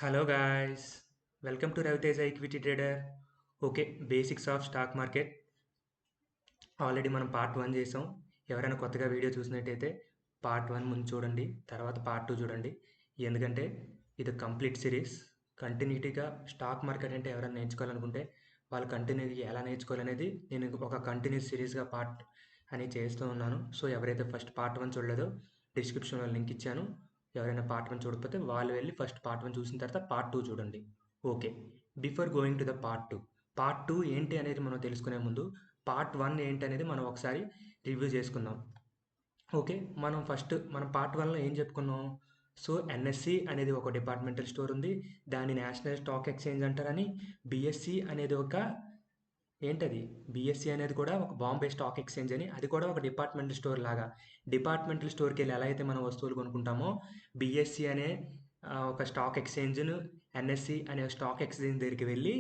Hello guys, welcome to Raviteja Equity Trader. Okay, basics of stock market already మనం part 1 చేసాం. ఎవరైనా కొత్తగా video చూసినట్టయితే పార్ట్ 1 ముందు చూడండి, తర్వాత పార్ట్ 2 చూడండి. ఎందుకంటే ఇది కంప్లీట్ సిరీస్. కంటిన్యూటీగా స్టాక్ మార్కెట్ అంటే ఎవరైనా నేర్చుకోవాలనుకుంటే వాళ్ళు కంటిన్యూగా ఎలా నేర్చుకోవాలనేది నేను ఒక కంటిన్యూస్ సిరీస్గా పార్ట్ అని చేస్తూ ఉన్నాను. సో ఎవరైతే ఫస్ట్ పార్ట్ 1 చూడలేదో డిస్క్రిప్షన్లో లింక్ ఇచ్చాను. ఎవరైనా పార్ట్ 1 చూడకపోతే వాళ్ళు వెళ్ళి ఫస్ట్ పార్ట్ 1 చూసిన తర్వాత పార్ట్ 2 చూడండి. Okay, before going to the part 2 ఏంటి అనేది మనం తెలుసుకునే ముందు పార్ట్ 1 ఏంటి అనేది మనం ఒకసారి రివ్యూ చేసుకుందాం. ఓకే, మనం పార్ట్ 1లో ఏం చెప్పుకున్నాం? సో ఎన్ఎస్సి అనేది ఒక డిపార్ట్మెంటల్ స్టోర్ ఉంది, దాన్ని నేషనల్ స్టాక్ ఎక్స్చేంజ్ అంటారని. బిఎస్సి అనేది ఒక ఏంటది బిఎస్సి అనేది కూడా ఒక బాంబే స్టాక్ ఎక్స్చేంజ్ అని, అది కూడా ఒక డిపార్ట్మెంటల్ స్టోర్ లాగా. డిపార్ట్మెంటల్ స్టోర్కి వెళ్ళి ఎలా అయితే మనం వస్తువులు కొనుక్కుంటామో బిఎస్సి అనే ఒక స్టాక్ ఎక్స్చేంజ్ను, ఎన్ఎస్సి అనే స్టాక్ ఎక్స్చేంజ్ దగ్గరికి వెళ్ళి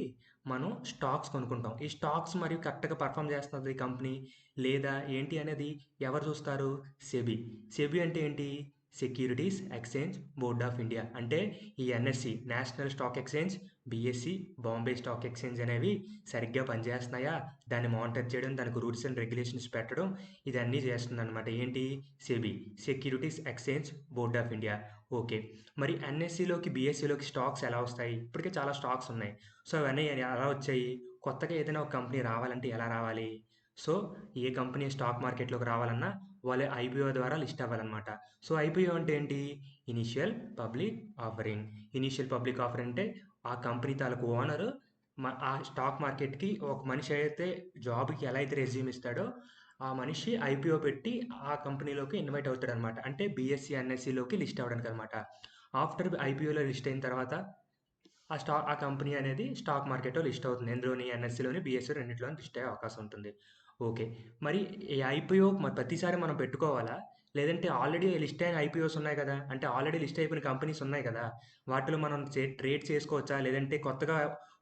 మనం స్టాక్స్ కొనుక్కుంటాం. ఈ స్టాక్స్ మరియు కరెక్ట్గా పర్ఫామ్ చేస్తుంది కంపెనీ లేదా ఏంటి అనేది ఎవరు చూస్తారు? సెబీ. సెబీ అంటే ఏంటి? Securities exchange board of India. అంటే ఈ NSE national stock exchange, BSE Bombay stock exchange అనేవి సరిగ్గా పనిచేస్తున్నాయా, దాన్ని మానిటర్ చేయడం, దానికి రూల్స్ అండ్ రెగ్యులేషన్స్ పెట్టడం, ఇదన్నీ చేస్తుంది అనమాట. ఏంటి? SEBI, securities exchange board of India. Okay, మరి ఎన్ఎస్సిలోకి బిఎస్సిలోకి స్టాక్స్ ఎలా వస్తాయి? ఇప్పటికే చాలా స్టాక్స్ ఉన్నాయి. సో అవన్నీ ఎలా వచ్చాయి? కొత్తగా ఏదైనా ఒక కంపెనీ రావాలంటే ఎలా రావాలి? సో ఏ కంపెనీ స్టాక్ మార్కెట్లోకి రావాలన్నా వాళ్ళు ఐపీఓ ద్వారా లిస్ట్ అవ్వాలన్నమాట. సో ఐపీఓ అంటే ఏంటి? Initial public offering. Initial public offer అంటే ఆ కంపెనీ తాలూకు ఓనరు ఆ స్టాక్ మార్కెట్కి ఒక మనిషి అయితే జాబ్కి ఎలా అయితే రెజ్యూమ్ ఇస్తాడో ఆ మనిషి ఐపీఓ పెట్టి ఆ కంపెనీలోకి ఇన్వైట్ అవుతాడు అనమాట. అంటే బిఎస్సి ఎన్ఎస్సిలోకి లిస్ట్ అవ్వడానికి అనమాట. ఆఫ్టర్ ఐపీఓలో లిస్ట్ అయిన తర్వాత ఆ కంపెనీ అనేది స్టాక్ మార్కెట్లో లిస్ట్ అవుతుంది. ఎందులోని? ఎన్ఎస్సిలోని, బిఎస్సి రెండిట్లోని లిస్ట్ అయ్యే అవకాశం ఉంటుంది. ఓకే, మరి ఈ ఐపీఓ మరి ప్రతిసారి మనం పెట్టుకోవాలా? లేదంటే ఆల్రెడీ లిస్ట్ అయిన ఐపీఓస్ ఉన్నాయి కదా, అంటే ఆల్రెడీ లిస్ట్ అయిపోయిన కంపెనీస్ ఉన్నాయి కదా, వాటిలో మనం ట్రేడ్ చేసుకోవచ్చా? లేదంటే కొత్తగా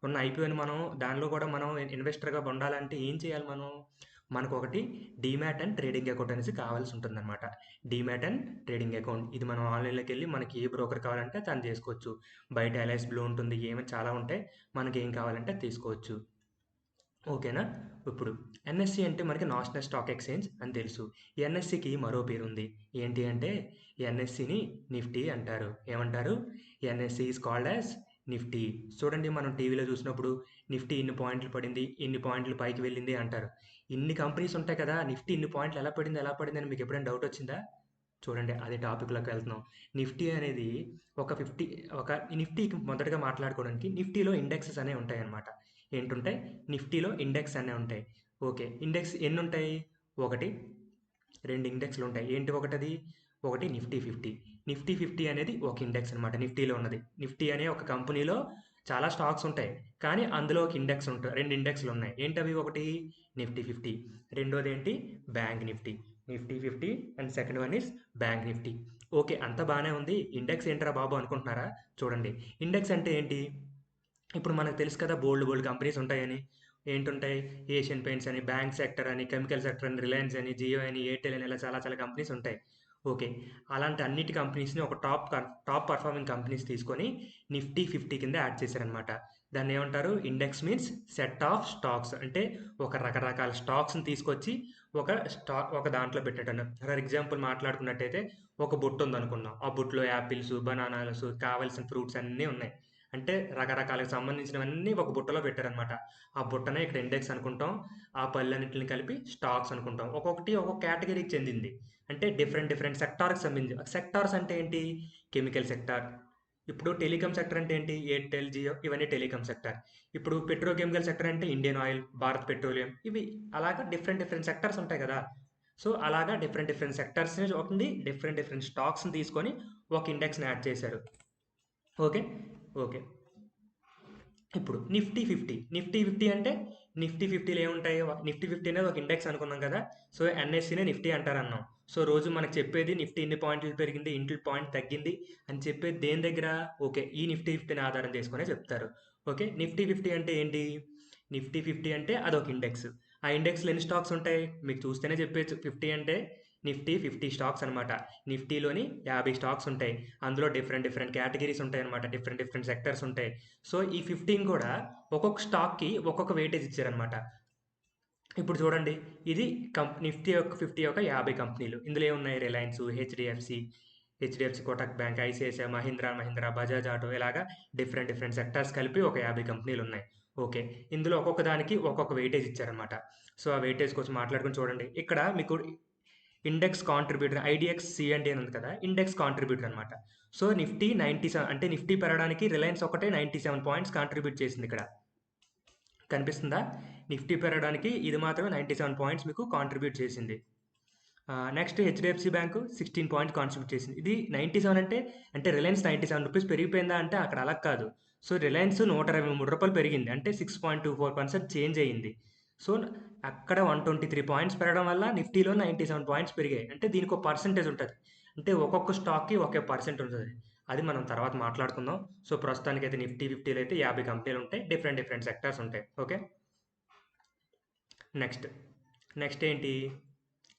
ఉన్న ఐపీఓని మనం దానిలో కూడా మనం ఇన్వెస్టర్గా ఉండాలంటే ఏం చేయాలి మనం? మనకు ఒకటి డీమ్యాట్ అండ్ ట్రేడింగ్ అకౌంట్ అనేసి కావాల్సి ఉంటుందన్నమాట. డీమ్యాట్ అండ్ ట్రేడింగ్ అకౌంట్ ఇది మనం ఆన్లైన్లోకి వెళ్ళి మనకి ఏ బ్రోకర్ కావాలంటే తను చేసుకోవచ్చు. బయట ఎల్ఐస్ బ్లూ ఉంటుంది, ఏమైనా చాలా ఉంటాయి, మనకి ఏం కావాలంటే అది తీసుకోవచ్చు. ఓకేనా? ఇప్పుడు ఎన్ఎస్సి అంటే మనకి నేషనల్ స్టాక్ ఎక్స్చేంజ్ అని తెలుసు. ఎన్ఎస్సికి మరో పేరు ఉంది. ఏంటి అంటే ఎన్ఎస్సిని నిఫ్టీ అంటారు. ఏమంటారు? NSE is called as Nifty. చూడండి, మనం టీవీలో చూసినప్పుడు నిఫ్టీ ఇన్ని పాయింట్లు పడింది, ఇన్ని పాయింట్లు పైకి వెళ్ళింది అంటారు. ఇన్ని కంపెనీస్ ఉంటాయి కదా, నిఫ్టీ ఇన్ని పాయింట్లు ఎలా పడింది అని మీకు ఎప్పుడైనా డౌట్ వచ్చిందా? చూడండి, అదే టాపిక్లోకి వెళ్తున్నాం. నిఫ్టీ అనేది ఒక 50 ఒక నిఫ్టీకి మొదటగా మాట్లాడుకోవడానికి నిఫ్టీలో ఇండెక్సెస్ అనేవి ఉంటాయన్నమాట. ఏంటుంటాయి? నిఫ్టీలో ఇండెక్స్ అనేవి ఉంటాయి. ఓకే, ఇండెక్స్ ఎన్ని ఉంటాయి? ఒకటి, రెండు ఇండెక్స్లు ఉంటాయి. ఏంటి ఒకటది? ఒకటి నిఫ్టీ 50. నిఫ్టీ 50 అనేది ఒక ఇండెక్స్ అనమాట. నిఫ్టీలో ఉన్నది. నిఫ్టీ అనే ఒక కంపెనీలో చాలా స్టాక్స్ ఉంటాయి, కానీ అందులో ఒక ఇండెక్స్ ఉంటాయి. రెండు ఇండెక్స్లు ఉన్నాయి. ఏంటవి? ఒకటి నిఫ్టీ 50, రెండోది ఏంటి? Bank Nifty. Nifty 50 and second one is bank Nifty. Okay, అంతా బాగానే ఉంది. ఇండెక్స్ ఏంట్రా బాబు అనుకుంటున్నారా? చూడండి, ఇండెక్స్ అంటే ఏంటి? ఇప్పుడు మనకు తెలుసు కదా, బోల్డ్ బోల్డ్ కంపెనీస్ ఉంటాయని. ఏంటుంటాయి? ఏషియన్ పెయింట్స్ అని, బ్యాంక్ సెక్టర్ అని, కెమికల్ సెక్టర్ అని, రిలయన్స్ అని, జియో అని, ఎయిర్టెల్ అని, ఇలా చాలా చాలా కంపెనీస్ ఉంటాయి. ఓకే, అలాంటి అన్నిటి కంపెనీస్ని ఒక టాప్ పర్ఫార్మింగ్ కంపెనీస్ తీసుకొని నిఫ్టీ 50 కింద యాడ్ చేశారనమాట. దాన్ని ఏమంటారు? Index means set of stocks. అంటే ఒక రకరకాల స్టాక్స్ని తీసుకొచ్చి ఒక దాంట్లో పెట్టడం. ఫర్ ఎగ్జాంపుల్ మాట్లాడుకున్నట్టయితే ఒక బుట్ట ఉందనుకుందాం. ఆ బుట్టలో యాపిల్స్, బనానాస్, కావాల్సిన ఫ్రూట్స్ అన్నీ ఉన్నాయి. అంటే రకరకాలకు సంబంధించినవన్నీ ఒక బుట్టలో పెట్టారనమాట. ఆ బుట్టనే ఇక్కడ ఇండెక్స్ అనుకుంటాం. ఆ పళ్ళన్నిటిని కలిపి స్టాక్స్ అనుకుంటాం. ఒక్కొక్కటి ఒక్కొక్క కేటగిరీకి చెందింది. అంటే డిఫరెంట్ డిఫరెంట్ సెక్టార్కి సంబంధించి. సెక్టార్స్ అంటే ఏంటి? Chemical sector. ఇప్పుడు టెలికాం సెక్టర్ అంటే ఏంటి? ఎయిర్టెల్, జియో, ఇవన్నీ టెలికాం సెక్టర్. ఇప్పుడు పెట్రోకెమికల్ సెక్టర్ అంటే ఇండియన్ ఆయిల్, భారత్ పెట్రోలియం, ఇవి. అలాగా డిఫరెంట్ డిఫరెంట్ సెక్టార్స్ ఉంటాయి కదా. సో అలాగా డిఫరెంట్ డిఫరెంట్ సెక్టార్స్ని ఒకటి డిఫరెంట్ డిఫరెంట్ స్టాక్స్ని తీసుకొని ఒక ఇండెక్స్ని యాడ్ చేశారు. ఓకే. ఓకే, ఇప్పుడు నిఫ్టీ 50 అంటే నిఫ్టీ 50లో ఏముంటాయి? నిఫ్టీ 50 అనేది ఒక ఇండెక్స్ అనుకున్నాం కదా. సో ఎన్ఎస్సీనే నిఫ్టీ అంటారన్నాం. సో రోజు మనకు చెప్పేది నిఫ్టీ ఇన్ని పాయింట్లు పెరిగింది, ఇంటి పాయింట్ తగ్గింది అని చెప్పేది దేని దగ్గర? ఓకే, ఈ నిఫ్టీ 50ని ఆధారం చేసుకునే చెప్తారు. ఓకే, నిఫ్టీ 50 అంటే ఏంటి? నిఫ్టీ 50 అంటే అదొక ఇండెక్స్. ఆ ఇండెక్స్లో ఎన్ని స్టాక్స్ ఉంటాయి మీకు చూస్తేనే చెప్పేచ్చు. 50 అంటే నిఫ్టీ 50 స్టాక్స్ అనమాట. నిఫ్టీలోని 50 స్టాక్స్ ఉంటాయి. అందులో డిఫరెంట్ కేటగిరీస్ ఉంటాయన్నమాట. డిఫరెంట్ సెక్టర్స్ ఉంటాయి. సో ఈ 15 కూడా ఒక్కొక్క స్టాక్కి ఒక్కొక్క వెయిటేజ్ ఇచ్చారనమాట. ఇప్పుడు చూడండి, ఇది నిఫ్టీ యొక్క 50 యొక్క 50 కంపెనీలు. ఇందులో ఏమున్నాయి? Reliance, HDFC Kotak bank, ICICI, Mahindra, Bajaj auto, ఇలాగా డిఫరెంట్ సెక్టార్స్ కలిపి ఒక 50 కంపెనీలు ఉన్నాయి. ఓకే, ఇందులో ఒక్కొక్క దానికి ఒక్కొక్క వెయిటేజ్ ఇచ్చారనమాట. సో ఆ వెయిటేజ్ కోసం మాట్లాడుకుని చూడండి. ఇక్కడ మీకు ఇండెక్స్ కాంట్రిబ్యూటర్ ఐడిఎక్స్ సిఎండి అని ఉంది కదా, ఇండెక్స్ కాంట్రిబ్యూటర్ అనమాట. సో నిఫ్టీ 97, అంటే నిఫ్టీ పెరగడానికి రిలయన్స్ ఒకటే 97 పాయింట్స్ కాంట్రిబ్యూట్ చేసింది. ఇక్కడ కనిపిస్తుందా? నిఫ్టీ పెరగడానికి ఇది మాత్రమే 97 పాయింట్స్ మీకు కాంట్రిబ్యూట్ చేసింది. Next HDFC bank 16 point contribute చేసింది. ఇది 97 అంటే రిలయన్స్ 97 రూపీస్ పెరిగిపోయిందా అంటే అక్కడ అలా కాదు. సో రిలయన్స్ 123 రూపాయలు పెరిగింది, అంటే 6.24% చేంజ్ అయ్యింది. సో అక్కడ 123 పాయింట్స్ పెరగడం వల్ల నిఫ్టీలో 97 పాయింట్స్ పెరిగాయి. అంటే దీనికి ఒక పర్సెంటేజ్ ఉంటుంది, అంటే ఒక్కొక్క స్టాక్కి ఒకే పర్సెంట్ ఉంటుంది. అది మనం తర్వాత మాట్లాడుకుందాం. సో ప్రస్తుతానికి అయితే నిఫ్టీ 50లో అయితే 50 కంపెనీలు ఉంటాయి, డిఫరెంట్ సెక్టార్స్ ఉంటాయి. ఓకే, నెక్స్ట్ ఏంటి?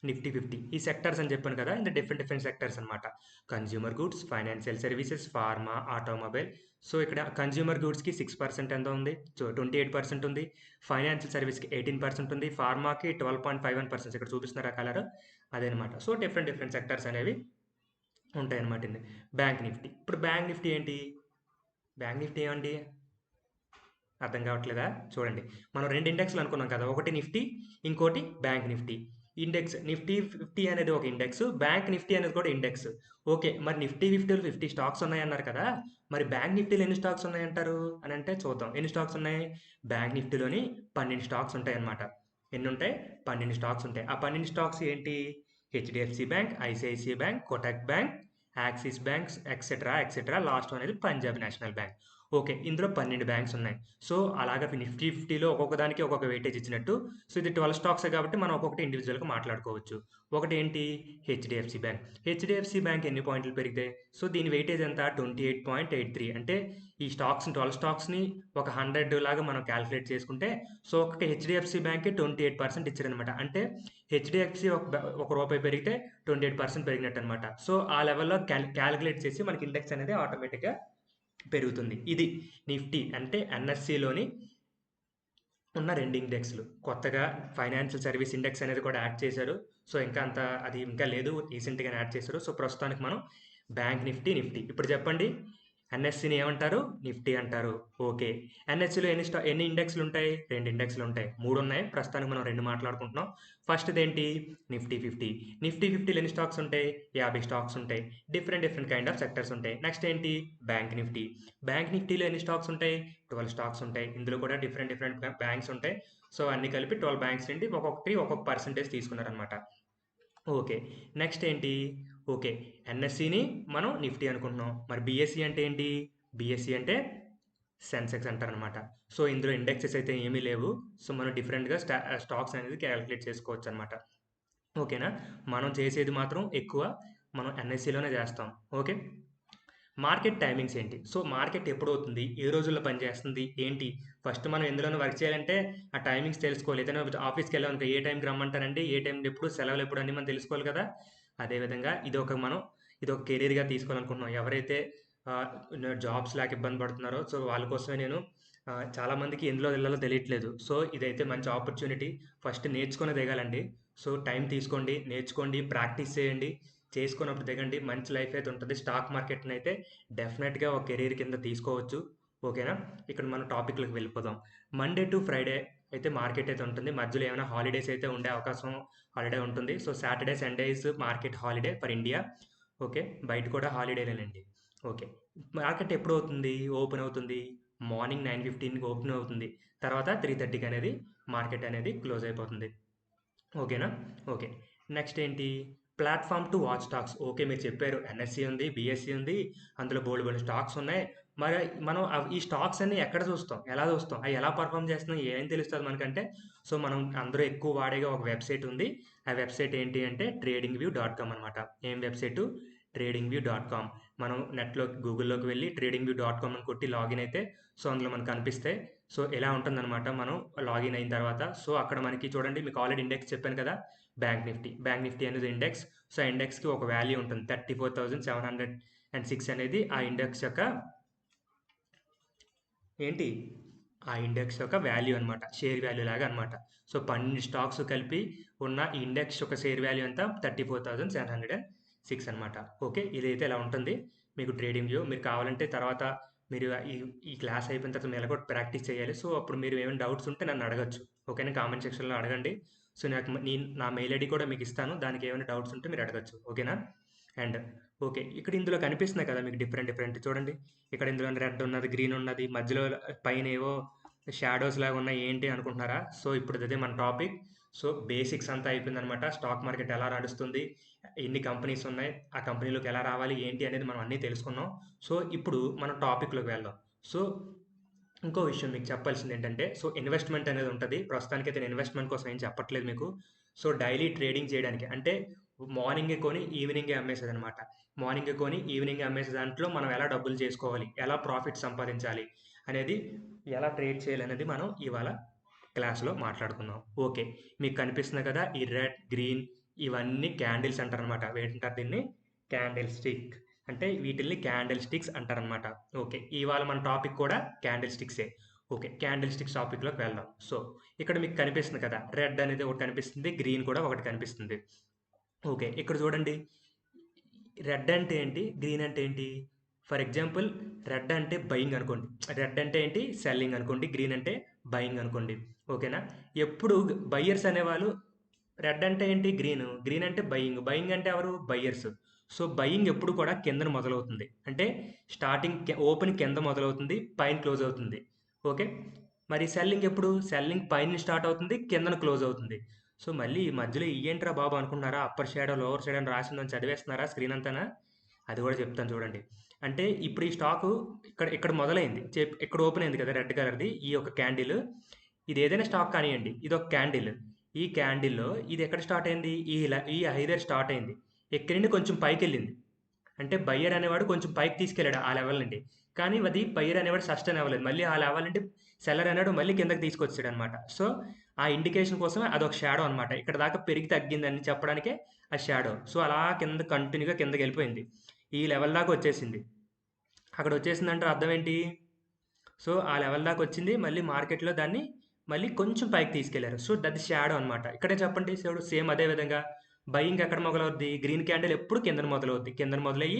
నిఫ్టీ 50 ఈ సెక్టర్స్ అని చెప్పాను కదా, ఇంత డిఫరెంట్ సెక్టర్స్ అనమాట. Consumer goods, financial services, pharma, automobile. So ఇక్కడ కన్జ్యూమర్ గుడ్స్కి 6% ఎంత ఉంది? సో 28% ఉంది. ఫైనాన్షియల్ సర్వీస్కి 18% ఉంది. ఫార్మాకి 12.51%. ఇక్కడ చూపిస్తున్నారా కలర్? అదేనమాట. సో డిఫరెంట్ సెక్టర్స్ అనేవి ఉంటాయి అనమాట. Bank Nifty. ఇప్పుడు బ్యాంక్ నిఫ్టీ ఏంటి? బ్యాంక్ నిఫ్టీ ఏమండి? అర్థం కావట్లేదా? చూడండి, మనం 2 ఇండెక్స్లు అనుకున్నాం కదా, ఒకటి నిఫ్టీ, ఇంకోటి బ్యాంక్ నిఫ్టీ. ఇండెక్స్ నిఫ్టీ 50 అనేది ఒక ఇండెక్స్, బ్యాంక్ నిఫ్టీ అనేది కూడా ఇండెక్స్. ఓకే, మరి నిఫ్టీ 50లో 50 స్టాక్స్ ఉన్నాయన్నారు కదా, మరి బ్యాంక్ నిఫ్టీలో ఎన్ని స్టాక్స్ ఉన్నాయంటారు అని అంటే చూద్దాం. ఎన్ని స్టాక్స్ ఉన్నాయి? బ్యాంక్ నిఫ్టీలోని 12 స్టాక్స్ ఉంటాయి అన్నమాట. ఎన్ని ఉంటాయి? 12 స్టాక్స్ ఉంటాయి. ఆ 12 స్టాక్స్ ఏంటి? HDFC bank, ICICI bank, Kotak bank, axis banks, etcetera. Last అనేది పంజాబ్ నేషనల్ బ్యాంక్. ఓకే, ఇందులో 12 బ్యాంక్స్ ఉన్నాయి. సో అలాగా నిఫ్టీ 50లో ఒక్కొక్క దానికి ఒక్కొక్క వెయిటేజ్ ఇచ్చినట్టు. సో ఇది 12 స్టాక్సే కాబట్టి మనం ఒక్కొక్కటి ఇండివిజువల్గా మాట్లాడుకోవచ్చు. ఒకటి ఏంటి? HDFC bank. హెచ్డిఎఫ్సి బ్యాంక్ ఎన్ని పాయింట్లు పెరిగితే? సో దీని వెయిటేజ్ ఎంత? 28.83. అంటే ఈ 12 స్టాక్స్ని ఒక 100 లాగా మనం క్యాలిక్యులేట్ చేసుకుంటే, సో ఒక హెచ్డిఎఫ్సి బ్యాంక్కి 28% ఇచ్చారనమాట. అంటే హెచ్డిఎఫ్సి ఒక రూపాయి పెరిగితే 28% పెరిగినట్టు అనమాట. సో ఆ లెవెల్లో క్యాలిక్యులేట్ చేసి మనకి ఇండెక్స్ అనేది ఆటోమేటిక్గా పెరుగుతుంది. ఇది నిఫ్టీ అంటే ఎన్ఎస్సిలోని ఉన్న 2 ఇండెక్స్లు. కొత్తగా ఫైనాన్షియల్ సర్వీస్ ఇండెక్స్ అనేది కూడా యాడ్ చేశారు. సో అది ఇంకా లేదు, రీసెంట్గానే యాడ్ చేశారు. సో ప్రస్తుతానికి మనం బ్యాంక్ నిఫ్టీ. ఇప్పుడు చెప్పండి, ఎన్ఎస్సిని ఏమంటారు? నిఫ్టీ అంటారు. ఓకే, ఎన్ఎస్సిలో ఎన్ని ఇండెక్స్లు ఉంటాయి? 2 ఇండెక్స్లు ఉంటాయి. 3 ఉన్నాయి, ప్రస్తుతానికి మనం 2 మాట్లాడుకుంటున్నాం. ఫస్ట్ ఏంటి? నిఫ్టీ 50. నిఫ్టీ 50లో ఎన్ని స్టాక్స్ ఉంటాయి? 50 స్టాక్స్ ఉంటాయి. డిఫరెంట్ కైండ్ ఆఫ్ సెక్టర్స్ ఉంటాయి. నెక్స్ట్ ఏంటి? Bank Nifty. బ్యాంక్ నిఫ్టీలో ఎన్ని స్టాక్స్ ఉంటాయి? 12 స్టాక్స్ ఉంటాయి. ఇందులో కూడా డిఫరెంట్ బ్యాంక్స్ ఉంటాయి. సో అన్ని కలిపి 12 బ్యాంక్స్ నుండి ఒక్కొక్క పర్సెంటేజ్ తీసుకున్నారనమాట. ఓకే, నెక్స్ట్ ఏంటి? ఓకే, ఎన్ఎస్సిని మనం నిఫ్టీ అనుకుంటున్నాం. మరి బిఎస్సి అంటే ఏంటి? బిఎస్సి అంటే సెన్సెక్స్ అంటారనమాట. సో ఇందులో ఇండెక్సెస్ అయితే ఏమీ లేవు. సో మనం డిఫరెంట్గా స్టాక్స్ అనేది క్యాలిక్యులేట్ చేసుకోవచ్చు అనమాట. ఓకేనా? మనం చేసేది మాత్రం ఎక్కువ మనం ఎన్ఎస్సిలోనే చేస్తాం. ఓకే, మార్కెట్ టైమింగ్స్ ఏంటి? సో మార్కెట్ ఎప్పుడు అవుతుంది? ఏ రోజుల్లో పనిచేస్తుంది? ఏంటి? ఫస్ట్ మనం ఎందులోనూ వర్క్ చేయాలంటే ఆ టైమింగ్స్ తెలుసుకోవాలి. ఏదైనా ఆఫీస్కి వెళ్ళామనుకో, ఏ టైంకి రమ్మంటారండి, ఏ టైం ఎప్పుడు, సెలవులు ఎప్పుడు అన్నీ మనం తెలుసుకోవాలి కదా. అదేవిధంగా ఇది ఒక కెరీర్గా తీసుకోవాలనుకుంటున్నాం. ఎవరైతే జాబ్స్ లేక ఇబ్బంది పడుతున్నారో, సో వాళ్ళ కోసమే నేను చాలామందికి ఎందులో వెళ్ళాలో తెలియట్లేదు. సో ఇదైతే మంచి ఆపర్చునిటీ. ఫస్ట్ నేర్చుకుని దిగాలండి. సో టైం తీసుకోండి, నేర్చుకోండి, ప్రాక్టీస్ చేయండి. చేసుకున్నప్పుడు దిగండి, మంచి లైఫ్ అయితే ఉంటుంది. స్టాక్ మార్కెట్ని అయితే డెఫినెట్గా ఒక కెరీర్ కింద తీసుకోవచ్చు. ఓకేనా? ఇక్కడ మనం టాపిక్లకు వెళ్ళిపోదాం. మండే టు ఫ్రైడే అయితే మార్కెట్ అయితే ఉంటుంది. మధ్యలో ఏమైనా హాలిడేస్ అయితే ఉండే అవకాశం హాలిడే ఉంటుంది. So Saturday, Sunday is market holiday for India. Okay, బయట కూడా హాలిడేలేనండి. ఓకే, మార్కెట్ ఎప్పుడు అవుతుంది? ఓపెన్ అవుతుంది మార్నింగ్ 9:15కి ఓపెన్ అవుతుంది. తర్వాత 3:30కి అనేది మార్కెట్ అనేది క్లోజ్ అయిపోతుంది. ఓకేనా? ఓకే, నెక్స్ట్ ఏంటి? Platform to watch stocks. Okay, మీరు చెప్పారు ఎన్ఎస్సి ఉంది, బిఎస్సి ఉంది, అందులో బోల్డ్ స్టాక్స్ ఉన్నాయి. మరి మనం ఈ స్టాక్స్ అన్ని ఎక్కడ చూస్తాం? ఎలా చూస్తాం? అవి ఎలా పర్ఫామ్ చేస్తున్నాం? ఏం తెలుస్తుంది మనకంటే? సో మనం అందరూ ఎక్కువ వాడేగా ఒక వెబ్సైట్ ఉంది. ఆ వెబ్సైట్ ఏంటి అంటే tradingview.com అనమాట. ఏం వెబ్సైటు? tradingview.com. మనం గూగుల్లోకి వెళ్ళి tradingview.com అని కొట్టి లాగిన్ అయితే సో అందులో మనకు కనిపిస్తాయి. సో ఎలా ఉంటుందన్నమాట మనం లాగిన్ అయిన తర్వాత. సో అక్కడ మనకి చూడండి, మీకు ఆల్రెడీ ఇండెక్స్ చెప్పాను కదా, బ్యాంక్ నిఫ్టీ అనేది ఇండెక్స్. సో ఆ ఇండెక్స్కి ఒక వాల్యూ ఉంటుంది 34,706 అనేది ఆ ఇండెక్స్ యొక్క ఏంటి ఆ ఇండెక్స్ యొక్క వాల్యూ అనమాట, షేర్ వాల్యూ లాగా అనమాట. సో 12 స్టాక్స్ కలిపి ఉన్న ఈ ఇండెక్స్ యొక్క షేర్ వాల్యూ అంతా 34,706 అనమాట. ఓకే, ఇదైతే ఇలా ఉంటుంది మీకు ట్రేడింగ్ వ్యూ. మీరు కావాలంటే తర్వాత మీరు ఈ క్లాస్ అయిపోయిన తర్వాత మీరు కూడా ప్రాక్టీస్ చేయాలి. సో అప్పుడు మీరు ఏమైనా డౌట్స్ ఉంటే నన్ను అడగచ్చు. ఓకేనా, కామెంట్ సెక్షన్లో అడగండి. సో నేను నా మెయిల్ ఐడి కూడా మీకు ఇస్తాను, దానికి ఏమైనా డౌట్స్ ఉంటే మీరు అడగచ్చు. ఓకేనా. అండ్ ఓకే, ఇక్కడ ఇందులో కనిపిస్తున్నాయి కదా మీకు డిఫరెంట్ చూడండి. ఇక్కడ ఇందులో రెడ్ ఉన్నది, గ్రీన్ ఉన్నది, మధ్యలో పైన ఏవో షాడోస్ లాగా ఉన్నాయి, ఏంటి అనుకుంటున్నారా? సో ఇప్పుడు అదే మన టాపిక్. సో బేసిక్స్ అంతా అయిపోయిందనమాట. స్టాక్ మార్కెట్ ఎలా నడుస్తుంది, ఎన్ని కంపెనీస్ ఉన్నాయి, ఆ కంపెనీలోకి ఎలా రావాలి, ఏంటి అనేది మనం అన్నీ తెలుసుకున్నాం. సో ఇప్పుడు మనం టాపిక్లోకి వెళ్దాం. సో ఇంకో విషయం మీకు చెప్పాల్సింది ఏంటంటే, సో ఇన్వెస్ట్మెంట్ అనేది ఉంటుంది. ప్రస్తుతానికి అయితే నేను ఇన్వెస్ట్మెంట్ కోసం ఏం చెప్పట్లేదు మీకు. సో డైలీ ట్రేడింగ్ చేయడానికి అంటే మార్నింగే కొని ఈవినింగే అమ్మేసేది అనమాట. మార్నింగే కొని ఈవినింగే అమ్మేసే దాంట్లో మనం ఎలా డబ్బులు చేసుకోవాలి, ఎలా ప్రాఫిట్ సంపాదించాలి అనేది, ఎలా ట్రేడ్ చేయాలి అనేది మనం ఇవాళ క్లాస్లో మాట్లాడుకుందాం. ఓకే, మీకు కనిపిస్తుంది కదా ఈ రెడ్, గ్రీన్, ఇవన్నీ క్యాండిల్స్ అంటారు అనమాట. ఏంటంటారు దీన్ని? Candle stick. అంటే వీటిల్ని క్యాండిల్ స్టిక్స్ అంటారనమాట. ఓకే, ఇవాళ మన టాపిక్ కూడా క్యాండిల్ స్టిక్సే. ఓకే, క్యాండిల్ స్టిక్స్ టాపిక్లోకి వెళ్దాం. సో ఇక్కడ మీకు కనిపిస్తుంది కదా, రెడ్ అనేది ఒకటి కనిపిస్తుంది, గ్రీన్ కూడా ఒకటి కనిపిస్తుంది. ఓకే, ఇక్కడ చూడండి, రెడ్ అంటే ఏంటి, గ్రీన్ అంటే ఏంటి? ఫర్ ఎగ్జాంపుల్ రెడ్ అంటే బయింగ్ అనుకోండి, రెడ్ అంటే ఏంటి, సెల్లింగ్ అనుకోండి, గ్రీన్ అంటే బయింగ్ అనుకోండి. ఓకేనా. ఎప్పుడు బయ్యర్స్ అనేవాళ్ళు, రెడ్ అంటే ఏంటి, గ్రీన్ అంటే బయింగ్, బయింగ్ అంటే ఎవరు, బయ్యర్స్. సో బయింగ్ ఎప్పుడు కూడా కిందన మొదలవుతుంది, అంటే స్టార్టింగ్ ఓపెన్ కింద మొదలవుతుంది, పైన క్లోజ్ అవుతుంది. ఓకే, మరి సెల్లింగ్ ఎప్పుడు, సెల్లింగ్ పైన స్టార్ట్ అవుతుంది, కిందన క్లోజ్ అవుతుంది. సో మళ్ళీ ఈ మధ్యలో ఏంట్రా బాబు అనుకున్నారా, అప్పర్ షాడో లోవర్ షాడో అని రాసిందని చదివేస్తున్నారా స్క్రీన్ అంతానా? అది కూడా చెప్తాను చూడండి. అంటే ఇప్పుడు ఈ స్టాకు ఇక్కడ ఇక్కడ మొదలైంది, ఇక్కడ ఓపెన్ అయింది కదా రెడ్ కలర్ది ఈ ఒక క్యాండిల్. ఇది ఏదైనా స్టాక్ కానివ్వండి, ఇది ఒక క్యాండిల్. ఈ క్యాండిల్లో ఇది ఎక్కడ స్టార్ట్ అయింది, ఈ హైదర్ స్టార్ట్ అయింది, ఎక్కడి నుండి కొంచెం పైకి వెళ్ళింది. అంటే బయ్యర్ అనేవాడు కొంచెం పైకి తీసుకెళ్ళాడు ఆ లెవెల్ నుండి, కానీ అది బయ్యర్ అనేవాడు సస్టైన్ అవ్వలేదు, మళ్ళీ ఆ లెవెల్ నుండి సెల్లర్ అనేవాడు మళ్ళీ కిందకి తీసుకొచ్చాడు అనమాట. సో ఆ ఇండికేషన్ కోసమే అదొక షాడో అనమాట. ఇక్కడ దాకా పెరిగి తగ్గిందని చెప్పడానికే ఆ షాడో. సో అలా కింద కంటిన్యూగా కిందకి వెళ్ళిపోయింది, ఈ లెవెల్ దాకా వచ్చేసింది. అక్కడ వచ్చేసిందంటే అర్థం ఏంటి? సో ఆ లెవెల్ దాకా వచ్చింది, మళ్ళీ మార్కెట్లో దాన్ని మళ్ళీ కొంచెం పైకి తీసుకెళ్లారు. సో దట్ షాడో అనమాట. ఇక్కడే చెప్పండి, సేమ్ అదే విధంగా బయింగ్ ఎక్కడ మొదలవుద్ది, గ్రీన్ క్యాండిల్ ఎప్పుడు కింద మొదలవుద్ది, కింద మొదలయ్యి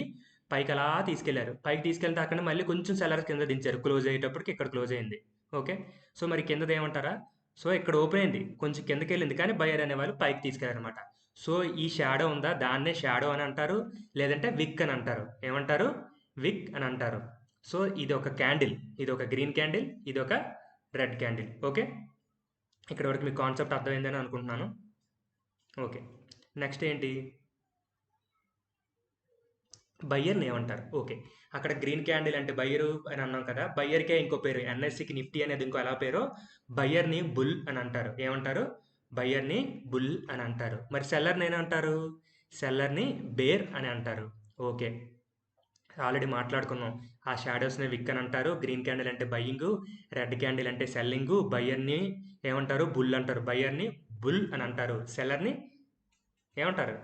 పైకి అలా తీసుకెళ్లారు. పైకి తీసుకెళ్తే అక్కడ మళ్ళీ కొంచెం సెల్లర్ కింద దించారు, క్లోజ్ అయ్యేటప్పటికి ఇక్కడ క్లోజ్ అయింది. ఓకే, సో మరి కిందది ఏమంటారా? సో ఇక్కడ ఓపెన్ అయింది, కొంచెం కిందకి వెళ్ళింది, కానీ బయర్ అనే వాళ్ళు పైకి తీసుకెళ్లారు అనమాట. సో ఈ షాడో ఉందా, దాన్నే షాడో అని అంటారు, లేదంటే విక్ అని అంటారు. ఏమంటారు? విక్ అని అంటారు. సో ఇది ఒక క్యాండిల్, ఇది ఒక గ్రీన్ క్యాండిల్, ఇది ఒక రెడ్ క్యాండిల్. ఓకే, ఇక్కడ వరకు మీకు కాన్సెప్ట్ అర్థమైందని అనుకుంటున్నాను. ఓకే, నెక్స్ట్ ఏంటి, బయ్యర్ని ఏమంటారు? ఓకే, అక్కడ గ్రీన్ క్యాండిల్ అంటే బయ్యరు అని అన్నాం కదా, బయ్యర్కే ఇంకో పేరు, ఎన్ఎస్సికి నిఫ్టీ అనేది ఇంకో ఎలా పేరో, బయ్యర్ని బుల్ అని అంటారు. ఏమంటారు? బయ్యర్ని బుల్ అని అంటారు. మరి సెల్లర్ని ఏమంటారు? సెల్లర్ని బేర్ అని అంటారు. ఓకే, ఆల్రెడీ మాట్లాడుకున్నాం. ఆ షాడోస్ని విక్ అని అంటారు, గ్రీన్ క్యాండిల్ అంటే బయ్యింగ్, రెడ్ క్యాండిల్ అంటే సెల్లింగ్, బయ్యర్ని ఏమంటారు? బుల్ అంటారు. బయ్యర్ని బుల్ అని అంటారు, సెల్లర్ని ఏమంటారు?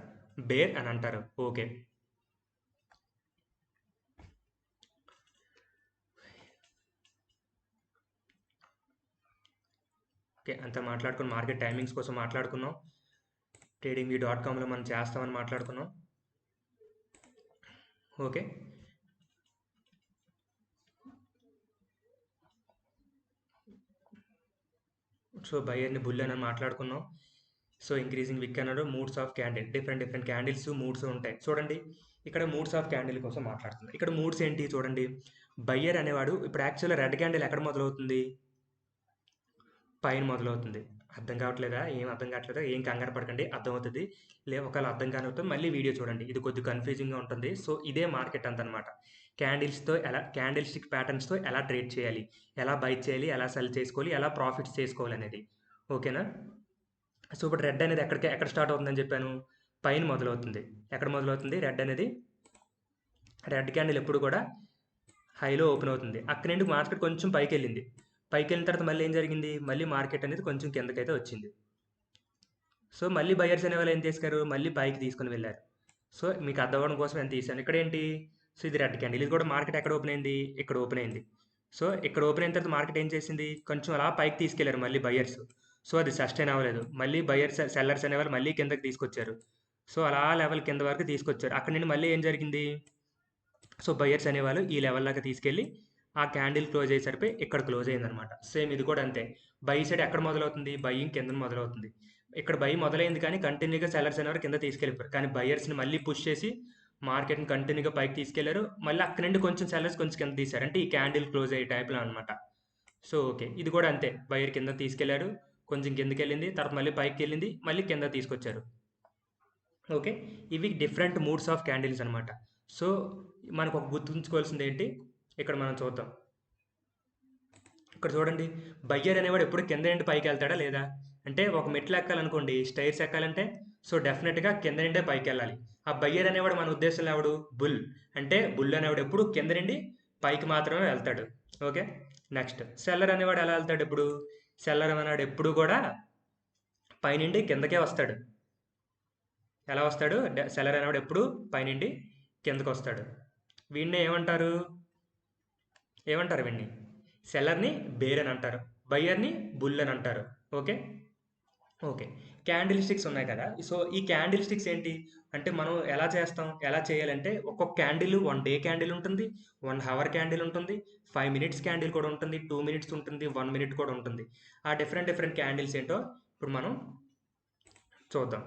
బేర్ అని అంటారు. ఓకే, ఓకే, అంతా మాట్లాడుకుని మార్కెట్ టైమింగ్స్ కోసం మాట్లాడుకున్నాం. tradingview.comలో మనం చేస్తామని మాట్లాడుకున్నాం. ఓకే, సో బయ్యర్ని బుల్ అని మాట్లాడుకున్నాం. సో ఇంక్రీజింగ్ విక్ అన్నాడు, moods of candle, different candles moods ఉంటాయి. చూడండి, ఇక్కడ మూడ్స్ ఆఫ్ క్యాండిల్ కోసం మాట్లాడుతుంది. ఇక్కడ మూడ్స్ ఏంటి చూడండి, బయ్యర్ అనేవాడు ఇప్పుడు యాక్చువల్గా రెడ్ క్యాండిల్ ఎక్కడ మొదలవుతుంది, పైన మొదలవుతుంది. అర్థం కావట్లేదా? ఏం అర్థం కావట్లేదా? ఏం కంగారు పడకండి, అర్థమవుతుంది. ఒకవేళ అర్థం కాకపోతే మళ్ళీ వీడియో చూడండి, ఇది కొద్దిగా కన్ఫ్యూజింగ్గా ఉంటుంది. సో ఇదే మార్కెట్ అంతనమాట. క్యాండిల్ స్టిక్ ప్యాటర్న్స్తో ఎలా ట్రేడ్ చేయాలి, ఎలా బై చేయాలి, ఎలా సెల్ చేసుకోవాలి, ఎలా ప్రాఫిట్స్ చేసుకోవాలి అనేది. ఓకేనా. సో ఇప్పుడు రెడ్ అనేది ఎక్కడ స్టార్ట్ అవుతుందని చెప్పాను, పైన మొదలవుతుంది. ఎక్కడ మొదలవుతుంది రెడ్ అనేది? రెడ్ క్యాండిల్ ఎప్పుడు కూడా హైలో ఓపెన్ అవుతుంది, అక్కడి నుండి మార్కెట్ కొంచెం పైకి వెళ్ళింది. పైకి వెళ్ళిన తర్వాత మళ్ళీ ఏం జరిగింది, మళ్ళీ మార్కెట్ అనేది కొంచెం కిందకైతే వచ్చింది. సో మళ్ళీ బయర్స్ అనేవాళ్ళు ఏం చేశారు, మళ్ళీ పైకి తీసుకొని వెళ్ళారు. సో మీకు అర్థం అవ్వడం కోసం ఎంత తీసాను ఇక్కడ ఏంటి. సో ఇది రెడ్ క్యాండిల్, ఇది కూడా మార్కెట్ ఎక్కడ ఓపెన్ అయింది, ఇక్కడ ఓపెన్ అయింది. సో ఇక్కడ ఓపెన్ అయిన తర్వాత మార్కెట్ ఏం చేసింది, కొంచెం అలా పైకి తీసుకెళ్లారు మళ్ళీ బయర్స్. సో అది సస్టైన్ అవ్వలేదు, మళ్ళీ బయర్స్ సెల్లర్స్ అనేవాళ్ళు మళ్ళీ కిందకి తీసుకొచ్చారు. సో అలా లెవెల్ కింద వరకు తీసుకొచ్చారు. అక్కడ నుండి మళ్ళీ ఏం జరిగింది, సో బయర్స్ అనేవాళ్ళు ఈ లెవెల్ దాకా తీసుకెళ్ళి ఆ క్యాండిల్ క్లోజ్ అయ్యేసరికి ఇక్కడ క్లోజ్ అయిందనమాట. సేమ్ ఇది కూడా అంతే. బై సైడ్ ఎక్కడ మొదలవుతుంది, బయ్యింగ్ కింద మొదలవుతుంది. ఇక్కడ బై మొదలైంది కానీ కంటిన్యూగా సెల్లర్స్ అనేవారు కింద తీసుకెళ్ళిపోయారు. కానీ బయర్స్ని మళ్ళీ పుష్ చేసి మార్కెట్ని కంటిన్యూగా పైకి తీసుకెళ్లారు. మళ్ళీ అక్కడ నుండి కొంచెం సెల్లర్స్ కొంచెం కింద తీశారు. అంటే ఈ క్యాండిల్ క్లోజ్ అయ్యే టైప్లో అనమాట. సో ఓకే, ఇది కూడా అంతే. బయర్ కింద తీసుకెళ్లారు, కొంచెం కిందకి వెళ్ళింది, తర్వాత మళ్ళీ పైకి వెళ్ళింది, మళ్ళీ కింద తీసుకొచ్చారు. ఓకే, ఇవి డిఫరెంట్ మూడ్స్ ఆఫ్ క్యాండిల్స్ అనమాట. సో మనకు ఒక గుర్తుంచుకోవాల్సింది ఏంటి, ఇక్కడ మనం చూద్దాం. ఇక్కడ చూడండి, బయ్యర్ అనేవాడు ఎప్పుడు కింద నుండి పైకి వెళ్తాడా లేదా, అంటే ఒక మెట్లు ఎక్కాలనుకోండి, స్టైర్స్ ఎక్కాలంటే సో డెఫినెట్గా కింద నుండే పైకి వెళ్ళాలి. ఆ బయ్యర్ అనేవాడు మన ఉద్దేశంలో ఎవడు, బుల్. అంటే బుల్ అనేవాడు ఎప్పుడు కింద నుండి పైకి మాత్రమే వెళ్తాడు. ఓకే, నెక్స్ట్ సెల్లర్ అనేవాడు ఎలా వెళ్తాడు, ఎప్పుడు సెల్లర్ అనేవాడు ఎప్పుడు కూడా పైనుండి కిందకే వస్తాడు. ఎలా వస్తాడు, సెల్లర్ అనేవాడు ఎప్పుడు పైనుండి కిందకు వస్తాడు. వీడిని ఏమంటారు, ఏమంటారు వీడిని, సెల్లర్ని బేర్ అని అంటారు, బయ్యర్ని బుల్ అని అంటారు. ఓకే ఓకే, క్యాండిల్ స్టిక్స్ ఉన్నాయి కదా. సో ఈ క్యాండిల్ స్టిక్స్ ఏంటి అంటే మనం ఎలా చేస్తాం, ఎలా చేయాలంటే ఒక్కొక్క క్యాండిల్ 1 డే క్యాండిల్ ఉంటుంది, 1 అవర్ క్యాండిల్ ఉంటుంది, 5 మినిట్స్ క్యాండిల్ కూడా ఉంటుంది, 2 మినిట్స్ ఉంటుంది, 1 మినిట్ కూడా ఉంటుంది. ఆ డిఫరెంట్ డిఫరెంట్ క్యాండిల్స్ ఏంటో ఇప్పుడు మనం చూద్దాం.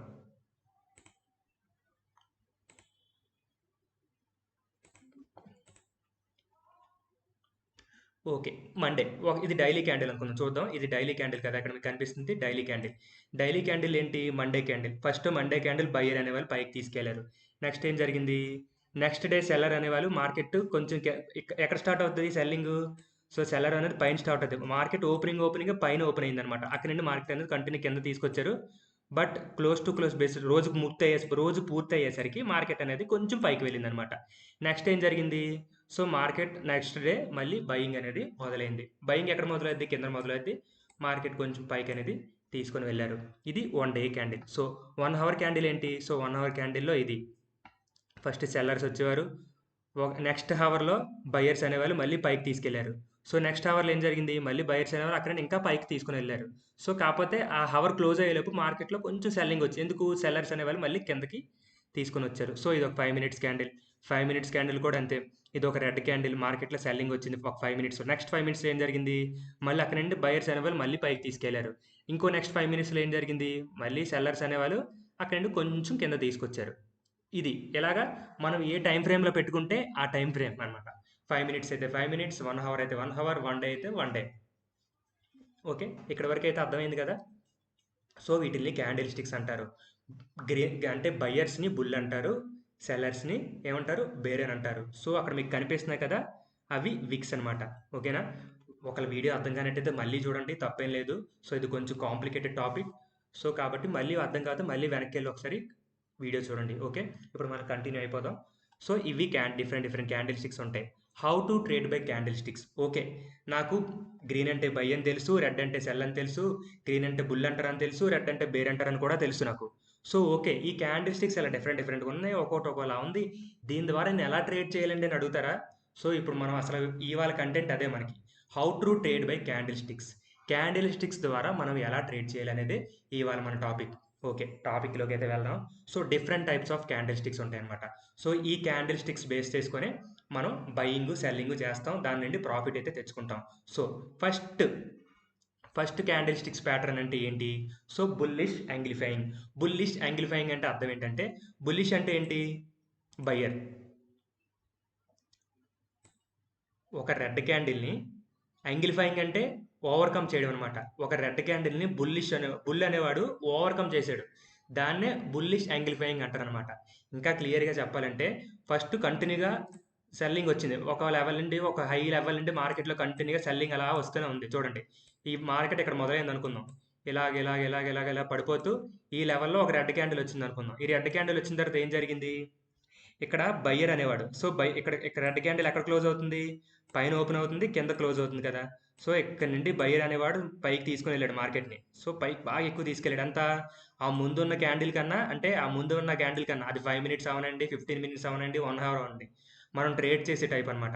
ఓకే, మండే ఇది డైలీ క్యాండిల్ అనుకుందాం, చూద్దాం. ఇది డైలీ క్యాండిల్ కదా, ఇక్కడ మీకు కనిపిస్తుంది డైలీ క్యాండిల్. డైలీ క్యాండిల్ ఏంటి, Monday candle. First Monday candle buyer అనేవాళ్ళు పైకి తీసుకెళ్లారు. నెక్స్ట్ ఏం జరిగింది, నెక్స్ట్ డే సెల్లర్ అనేవాళ్ళు మార్కెట్ కొంచెం ఎక్కడ స్టార్ట్ అవుతుంది సెల్లింగ్, సో సెల్లర్ అనేది పైన స్టార్ట్ అవుతుంది. మార్కెట్ ఓపెనింగ్ పైన ఓపెన్ అయింది అనమాట. అక్కడ నుండి మార్కెట్ అనేది కంటిన్యూ కింద తీసుకొచ్చారు. But close to close base రోజు పూర్తి అయ్యేసరికి మార్కెట్ అనేది కొంచెం పైకి వెళ్ళింది అనమాట. నెక్స్ట్ ఏం జరిగింది, సో మార్కెట్ నెక్స్ట్ డే మళ్ళీ బయింగ్ అనేది మొదలైంది. బయింగ్ ఎక్కడ మొదలైంది, కింద మొదలైంది. మార్కెట్ కొంచెం పైకి అనేది తీసుకొని వెళ్ళారు. ఇది 1 day candle. So 1 hour candle ఏంటి, సో 1 అవర్ క్యాండిల్లో ఇది ఫస్ట్ సెల్లర్స్ వచ్చేవారు, నెక్స్ట్ అవర్లో బయర్స్ అనేవాళ్ళు మళ్ళీ పైకి తీసుకెళ్లారు. సో నెక్స్ట్ అవర్లో ఏం జరిగింది, మళ్ళీ బయర్స్ అనేవాళ్ళు అక్కడ ఇంకా పైకి తీసుకుని వెళ్ళారు. సో కాకపోతే ఆ అవర్ క్లోజ్ అయ్యేలోపు మార్కెట్లో కొంచెం సెల్లింగ్ వచ్చింది. ఎందుకు, సెల్లర్స్ అనేవాళ్ళు మళ్ళీ కిందకి తీసుకొని వచ్చారు. సో ఇది ఒక 5 మినిట్స్ క్యాండిల్. 5 మినిట్స్ క్యాండిల్ కూడా అంతే. ఇది ఒక రెడ్ క్యాండిల్, మార్కెట్లో సెల్లింగ్ వచ్చింది ఒక 5 మినిట్స్. నెక్స్ట్ 5 మినిట్స్ ఏం జరిగింది, మళ్ళీ అక్కడ నుండి బయర్స్ అనేవాళ్ళు మళ్ళీ పైకి తీసుకెళ్లారు. ఇంకో నెక్స్ట్ 5 మినిట్స్లో ఏం జరిగింది, మళ్ళీ సెల్లర్స్ అనేవాళ్ళు అక్కడ నుండి కొంచెం కింద తీసుకొచ్చారు. ఇది ఎలాగా మనం ఏ టైం ఫ్రేమ్లో పెట్టుకుంటే ఆ టైం ఫ్రేమ్ అనమాట. 5 మినిట్స్ అయితే 5 మినిట్స్, 1 అవర్ అయితే 1 అవర్, 1 డే అయితే 1 డే. ఓకే, ఇక్కడ వరకు అయితే అర్థమైంది కదా. సో వీటిల్ని క్యాండిల్ స్టిక్స్ అంటారు. అంటే బయ్యర్స్ని బుల్ అంటారు, సెల్లర్స్ని ఏమంటారు, బేర్ అని అంటారు. సో అక్కడ మీకు కనిపిస్తున్నాయి కదా, అవి విక్స్ అనమాట. ఓకేనా, ఒకళ్ళ వీడియో అర్థం కానట్టయితే మళ్ళీ చూడండి, తప్పేం లేదు. సో ఇది కొంచెం కాంప్లికేటెడ్ టాపిక్. సో కాబట్టి మళ్ళీ అర్థం కాదు, మళ్ళీ వెనక్కి వెళ్ళి ఒకసారి వీడియో చూడండి. ఓకే, ఇప్పుడు మనం కంటిన్యూ అయిపోదాం. సో ఇవి డిఫరెంట్ క్యాండిల్ స్టిక్స్ ఉంటాయి. How to trade by candle sticks. Okay, నాకు గ్రీన్ అంటే బై అని తెలుసు, రెడ్ అంటే సెల్ అని తెలుసు, గ్రీన్ అంటే బుల్ అంటారని తెలుసు, రెడ్ అంటే బేర్ అంటారని కూడా తెలుసు నాకు. సో ఓకే, ఈ క్యాండిల్ స్టిక్స్ ఎలా డిఫరెంట్గా ఉన్నాయి, ఒక్కొక్కటి ఒకలా ఉంది, దీని ద్వారా నేను ఎలా ట్రేడ్ చేయాలండి అని అడుగుతారా. సో ఇప్పుడు మనం అసలు ఇవాళ కంటెంట్ అదే మనకి, how to trade by candle sticks. Candle sticks ద్వారా మనం ఎలా ట్రేడ్ చేయాలనేది ఇవాళ మన టాపిక్. ఓకే, టాపిక్లోకి అయితే వెళ్దాం. So different types of candle sticks ఉంటాయి అనమాట. సో ఈ క్యాండిల్ స్టిక్స్ బేస్ చేసుకొని మనం బయింగ్ సెల్లింగ్ చేస్తాం, దాని నుండి ప్రాఫిట్ అయితే తెచ్చుకుంటాం. So first candle sticks pattern అంటే ఏంటి, సో బుల్లిష్ యాంగ్లిఫైయింగ్. బుల్లిష్ యాంగ్లిఫైయింగ్ అంటే అర్థం ఏంటంటే, బుల్లిష్ అంటే ఏంటి, బయ్యర్ ఒక రెడ్ క్యాండిల్ని, యాంగ్లిఫైయింగ్ అంటే ఓవర్కమ్ చేయడం అనమాట. ఒక రెడ్ క్యాండిల్ని బుల్ అనేవాడు ఓవర్కమ్ చేశాడు, దాన్నే బుల్లిష్ యాంగ్లిఫైయింగ్ అంటారనమాట. ఇంకా క్లియర్గా చెప్పాలంటే, ఫస్ట్ కంటిన్యూగా సెల్లింగ్ వచ్చింది, ఒక లెవెల్ నుండి, ఒక హై లెవెల్ నుండి మార్కెట్లో కంటిన్యూగా సెల్లింగ్ అలా వస్తూనే ఉంది. చూడండి, ఈ మార్కెట్ ఇక్కడ మొదలైంది అనుకుందాం, ఇలా పడిపోతూ ఈ లెవెల్లో ఒక రెడ్ క్యాండిల్ వచ్చింది అనుకుందాం. ఈ రెడ్ క్యాండిల్ వచ్చిన తర్వాత ఏం జరిగింది, ఇక్కడ బయ్యర్ అనేవాడు, సో ఇక్కడ రెడ్ క్యాండిల్ ఎక్కడ క్లోజ్ అవుతుంది, పైన ఓపెన్ అవుతుంది, కింద క్లోజ్ అవుతుంది కదా. సో ఇక్కడ నుండి బయ్యర్ అనేవాడు పైకి తీసుకొని వెళ్ళాడు మార్కెట్ని. సో పైకి బాగా ఎక్కువ తీసుకెళ్ళాడు. అంతా ఆ ముందున్న క్యాండిల్ కన్నా, అంటే ఆ ముందు ఉన్న క్యాండిల్ కన్నా, అది 5 మినిట్స్ అవనండి, 15 మినిట్స్ అవనండి, 1 అవర్ అవ్వండి, మనం ట్రేడ్ చేసే టైప్ అనమాట.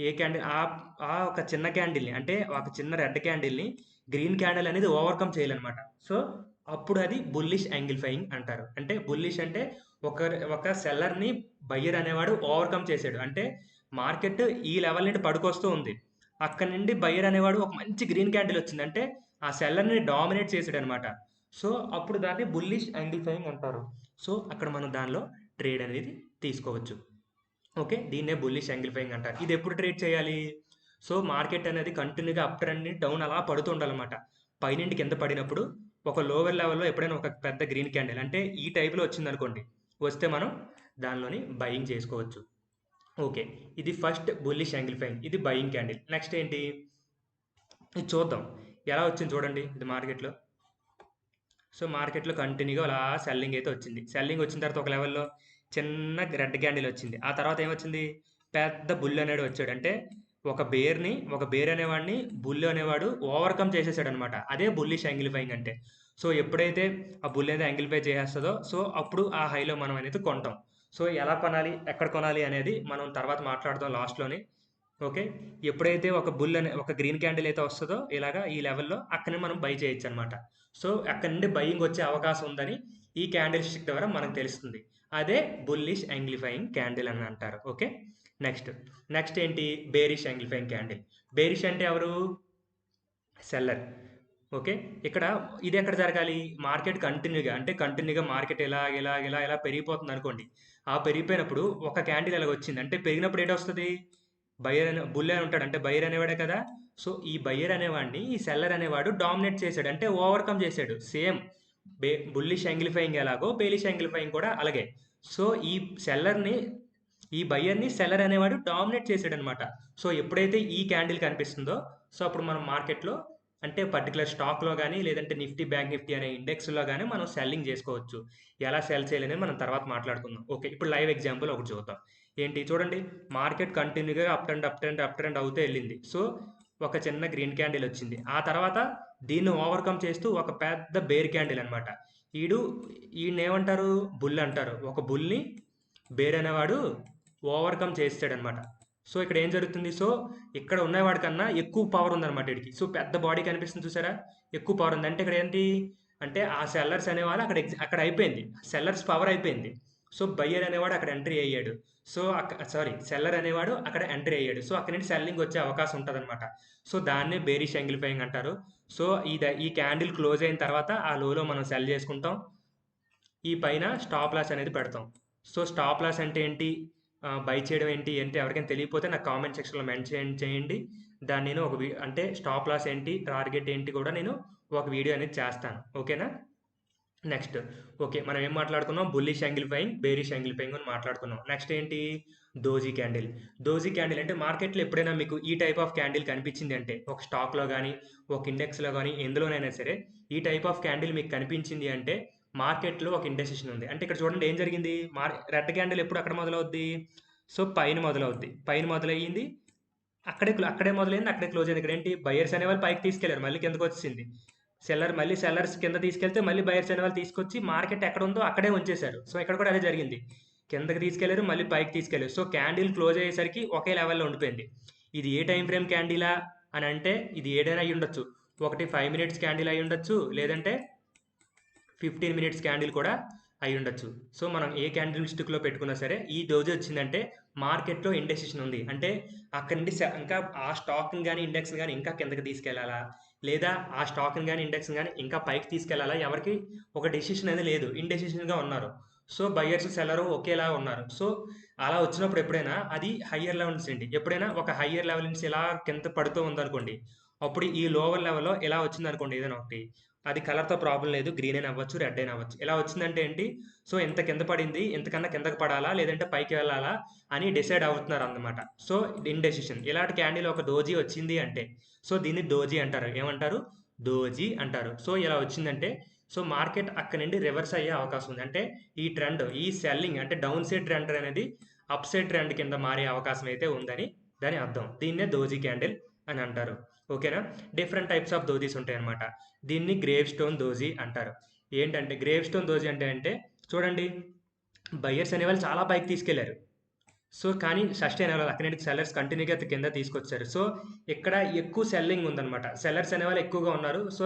ఏ క్యాండిల్ ఆ ఒక చిన్న క్యాండిల్ని, అంటే ఒక చిన్న రెడ్ క్యాండిల్ని గ్రీన్ క్యాండిల్ అనేది ఓవర్కమ్ చేయాలన్నమాట. సో అప్పుడు అది బుల్లిష్ యాంగిల్ఫైయింగ్ అంటారు. అంటే బుల్లిష్ అంటే ఒక ఒక సెల్లర్ని బయ్యర్ అనేవాడు ఓవర్కమ్ చేశాడు. అంటే మార్కెట్ ఈ లెవెల్ నుండి పడుకొస్తూ ఉంది, అక్కడ నుండి బయ్యర్ అనేవాడు ఒక మంచి గ్రీన్ క్యాండిల్ వచ్చింది, అంటే ఆ సెల్లర్ని డామినేట్ చేసాడు అనమాట. సో అప్పుడు దాన్ని బుల్లిష్ యాంగిల్ఫైయింగ్ అంటారు. సో అక్కడ మనం దానిలో ట్రేడ్ అనేది తీసుకోవచ్చు. ఓకే, దీన్నే బుల్లిష్ యాంగిల్ఫైయింగ్ అంటారు. ఇది ఎప్పుడు ట్రేడ్ చేయాలి? సో మార్కెట్ అనేది కంటిన్యూగా అప్ ట్రెండ్ డౌన్ అలా పడుతూ ఉండాలన్నమాట. పైనుండి కింద పడినప్పుడు ఒక లోవర్ లెవెల్లో ఎప్పుడైనా ఒక పెద్ద గ్రీన్ క్యాండిల్ అంటే ఈ టైప్లో వచ్చింది అనుకోండి, వస్తే మనం దానిలోని బయింగ్ చేసుకోవచ్చు. ఓకే, ఇది ఫస్ట్ బుల్లిష్ యాంగిల్ఫైయింగ్, ఇది బయింగ్ క్యాండిల్. నెక్స్ట్ ఏంటి, ఇది చూద్దాం ఎలా వచ్చింది చూడండి. ఇది మార్కెట్లో, సో మార్కెట్లో కంటిన్యూగా అలా సెల్లింగ్ అయితే వచ్చింది. సెల్లింగ్ వచ్చిన తర్వాత ఒక లెవెల్లో చిన్న రెడ్ క్యాండిల్ వచ్చింది. ఆ తర్వాత ఏమొచ్చింది, పెద్ద బుల్ అనేవాడు వచ్చాడు. అంటే ఒక బేర్ అనేవాడిని బుల్ అనేవాడు ఓవర్కమ్ చేసేసాడు అనమాట. అదే బుల్లిష్ యాంగిల్ఫైయింగ్ అంటే. సో ఎప్పుడైతే ఆ బుల్ అనేది యాంగిల్ఫై చేసేస్తుందో, సో అప్పుడు ఆ హైలో మనం అనేది కొంటాం. సో ఎలా కొనాలి, ఎక్కడ కొనాలి అనేది మనం తర్వాత మాట్లాడదాం లాస్ట్లోని. ఓకే, ఎప్పుడైతే ఒక గ్రీన్ క్యాండిల్ అయితే వస్తుందో ఇలాగా ఈ లెవెల్లో, అక్కడనే మనం బై చేయొచ్చు అనమాట. సో అక్కడ నుండి బయింగ్ వచ్చే అవకాశం ఉందని ఈ క్యాండిల్ స్టిక్ ద్వారా మనకు తెలుస్తుంది. అదే బుల్లిష్ యాంగ్లిఫైయింగ్ క్యాండిల్ అని అంటారు. ఓకే, నెక్స్ట్ ఏంటి, బేరిష్ యాంగ్లిఫైయింగ్ క్యాండిల్. బేరిష్ అంటే ఎవరు, సెల్లర్. ఓకే, ఇక్కడ ఇది ఎక్కడ జరగాలి, మార్కెట్ కంటిన్యూగా మార్కెట్ ఇలా పెరిగిపోతుంది అనుకోండి. ఆ పెరిగిపోయినప్పుడు ఒక క్యాండిల్ ఇలా వచ్చింది అంటే, పెరిగినప్పుడు ఏంటొస్తుంది, బుల్ అని ఉంటాడు, అంటే బయ్యర్ అనేవాడే కదా. సో ఈ బయ్యర్ అనేవాడిని ఈ సెల్లర్ అనేవాడు డామినేట్ చేశాడు, అంటే ఓవర్కమ్ చేశాడు. సేమ్ బుల్లిష్ యాంగిలిఫైయింగ్ ఎలాగో బేలిష్ యాంగిలిఫైయింగ్ కూడా అలాగే. సో ఈ బయ్యర్ని సెల్లర్ అనేవాడు డామినేట్ చేశాడు అనమాట. సో ఎప్పుడైతే ఈ క్యాండిల్ కనిపిస్తుందో, సో అప్పుడు మనం మార్కెట్లో అంటే పర్టికులర్ స్టాక్లో కానీ, లేదంటే నిఫ్టీ బ్యాంక్ నిఫ్టీ అనే ఇండెక్స్లో కానీ మనం సెల్లింగ్ చేసుకోవచ్చు. ఎలా సెల్ చేయాలనేది మనం తర్వాత మాట్లాడుకుందాం. ఓకే, ఇప్పుడు లైవ్ ఎగ్జాంపుల్ ఒకటి చూద్దాం. ఏంటి చూడండి, మార్కెట్ కంటిన్యూగా అప్ ట్రెండ్ అవుతూ వెళ్ళింది. సో ఒక చిన్న గ్రీన్ క్యాండిల్ వచ్చింది. ఆ తర్వాత దీన్ని ఓవర్కమ్ చేస్తూ ఒక పెద్ద బేర్ క్యాండిల్ అనమాట. ఈయన ఏమంటారు, బుల్ అంటారు. ఒక బుల్ని బేర్ అనేవాడు ఓవర్కమ్ చేస్తాడనమాట. సో ఇక్కడ ఏం జరుగుతుంది, సో ఇక్కడ ఉన్నవాడి కన్నా ఎక్కువ పవర్ ఉందన్నమాట వీడికి. సో పెద్ద బాడీ కనిపిస్తుంది చూసారా, ఎక్కువ పవర్ ఉంది. అంటే ఇక్కడ ఏంటి అంటే ఆ సెల్లర్స్ అనేవాళ్ళు అక్కడ అయిపోయింది, సెల్లర్స్ పవర్ అయిపోయింది. సో బయ్యర్ అనేవాడు అక్కడ ఎంట్రీ అయ్యాడు. సో సెల్లర్ అనేవాడు అక్కడ ఎంట్రీ అయ్యాడు. సో అక్కడ నుండి సెల్లింగ్ వచ్చే అవకాశం ఉంటుంది అనమాట. సో దాన్నే బేరిష్ యాంగిలిఫైయింగ్ అంటారు. సో ఈ క్యాండిల్ క్లోజ్ అయిన తర్వాత ఆ లోలో మనం సెల్ చేసుకుంటాం. ఈ పైన స్టాప్ లాస్ అనేది పెడతాం. సో స్టాప్ లాస్ అంటే ఏంటి, బై చేయడం ఏంటి అంటే ఎవరికైనా తెలియకపోతే నాకు కామెంట్ సెక్షన్లో మెన్షన్ చేయండి. దాన్ని నేను అంటే స్టాప్ లాస్ ఏంటి, టార్గెట్ ఏంటి కూడా నేను ఒక వీడియో అనేది చేస్తాను. ఓకేనా. నెక్స్ట్ ఓకే, మనం ఏం మాట్లాడుకున్నాం, బుల్లిష్ యాంగిలిఫైయింగ్ బేరిష్ యాంగిలిఫైయింగ్ అని మాట్లాడుకున్నాం. నెక్స్ట్ ఏంటి, డోజీ క్యాండిల్ అంటే మార్కెట్లో ఎప్పుడైనా మీకు ఈ టైప్ ఆఫ్ క్యాండిల్ కనిపించింది అంటే, ఒక స్టాక్లో కానీ ఒక ఇండెక్స్లో కానీ ఎందులోనైనా సరే ఈ టైప్ ఆఫ్ క్యాండిల్ మీకు కనిపించింది అంటే మార్కెట్లో ఒక ఇండెసిషన్ ఉంది. అంటే ఇక్కడ చూడండి ఏం జరిగింది, రెడ్ క్యాండిల్ ఎప్పుడు అక్కడ మొదలవుద్ది, సో పైన మొదలయ్యింది, అక్కడే మొదలైంది, అక్కడే క్లోజ్ అయింది. ఇక్కడ ఏంటి, బయర్స్ అనే వాళ్ళు పైకి తీసుకెళ్లారు, మళ్ళీ కిందకు వచ్చింది. సెల్లర్స్ కింద తీసుకెళ్తే మళ్ళీ బయర్స్ అనే వాళ్ళు తీసుకొచ్చి మార్కెట్ ఎక్కడ ఉందో అక్కడే ఉంచేశారు. సో ఇక్కడ కూడా అదే జరిగింది, కిందకి తీసుకెళ్లారు మళ్ళీ పైకి తీసుకెళ్లారు. సో క్యాండిల్ క్లోజ్ అయ్యేసరికి ఒకే లెవెల్లో ఉండిపోయింది. ఇది ఏ టైం ఫ్రేమ్ క్యాండిలా అని అంటే, ఇది ఏదైనా అయి ఉండొచ్చు. ఒకటి 5 మినిట్స్ క్యాండిల్ అయి ఉండొచ్చు, లేదంటే 15 మినిట్స్ క్యాండిల్ కూడా అయి ఉండొచ్చు. సో మనం ఏ క్యాండిల్ స్టిక్లో పెట్టుకున్నా సరే ఈ డోజీ వచ్చిందంటే మార్కెట్లో ఇండెసిషన్ ఉంది. అంటే అక్కడి నుండి ఇంకా ఆ స్టాక్ని కానీ ఇండెక్స్ని కానీ ఇంకా కిందకి తీసుకెళ్లాలా, లేదా ఆ స్టాక్ని కానీ ఇండెక్స్ని కానీ ఇంకా పైకి తీసుకెళ్లాలా, ఎవరికి ఒక డెసిషన్ అనేది లేదు, ఇండెసిషన్గా ఉన్నారు. సో బయ్యర్స్ సెల్లరు ఒకేలా ఉన్నారు. సో అలా వచ్చినప్పుడు ఎప్పుడైనా అది హయ్యర్ లెవెల్ నుంచి ఎప్పుడైనా ఒక హయ్యర్ లెవెల్ నుంచి ఇలా కింద పడుతూ ఉందనుకోండి, అప్పుడు ఈ లోవర్ లెవెల్లో ఎలా వచ్చింది అనుకోండి ఏదైనా ఒకటి, అది కలర్తో ప్రాబ్లం లేదు, గ్రీన్ అయినా అవ్వచ్చు, రెడ్ అయినా అవ్వచ్చు. ఎలా వచ్చిందంటే ఏంటి, సో ఎంత కింద పడింది, ఎంతకన్నా కిందకి పడాలా లేదంటే పైకి వెళ్ళాలా అని డిసైడ్ అవుతున్నారు అన్నమాట. సో ఇండెసిషన్, ఇలాంటి క్యాండిల్ ఒక డోజీ వచ్చింది అంటే, సో దీన్ని డోజీ అంటారు. ఏమంటారు, డోజీ అంటారు. సో ఇలా వచ్చిందంటే సో మార్కెట్ అక్కడి నుండి రివర్స్ అయ్యే అవకాశం ఉంది. అంటే ఈ ట్రెండ్, ఈ సెల్లింగ్ అంటే డౌన్ సైడ్ ట్రెండ్ అనేది అప్ సైడ్ ట్రెండ్ కింద మారే అవకాశం అయితే ఉందని దాని అర్థం. దీన్నే డోజీ క్యాండిల్ అని అంటారు. ఓకేనా? డిఫరెంట్ టైప్స్ ఆఫ్ దోజీస్ ఉంటాయన్నమాట. దీన్ని గ్రేవ్ స్టోన్ దోజీ అంటారు. ఏంటంటే గ్రేవ్ స్టోన్ దోజీ అంటే చూడండి, బయ్యర్స్ అనేవాళ్ళు చాలా పైకి తీసుకెళ్లారు. సో, కానీ సస్టైన్ అవ్వలేదు. అక్కడి నుండి సెల్లర్స్ కంటిన్యూగా కింద తీసుకొచ్చారు. సో, ఇక్కడ ఎక్కువ సెల్లింగ్ ఉందన్నమాట. సెల్లర్స్ అనేవాళ్ళు ఎక్కువగా ఉన్నారు. సో,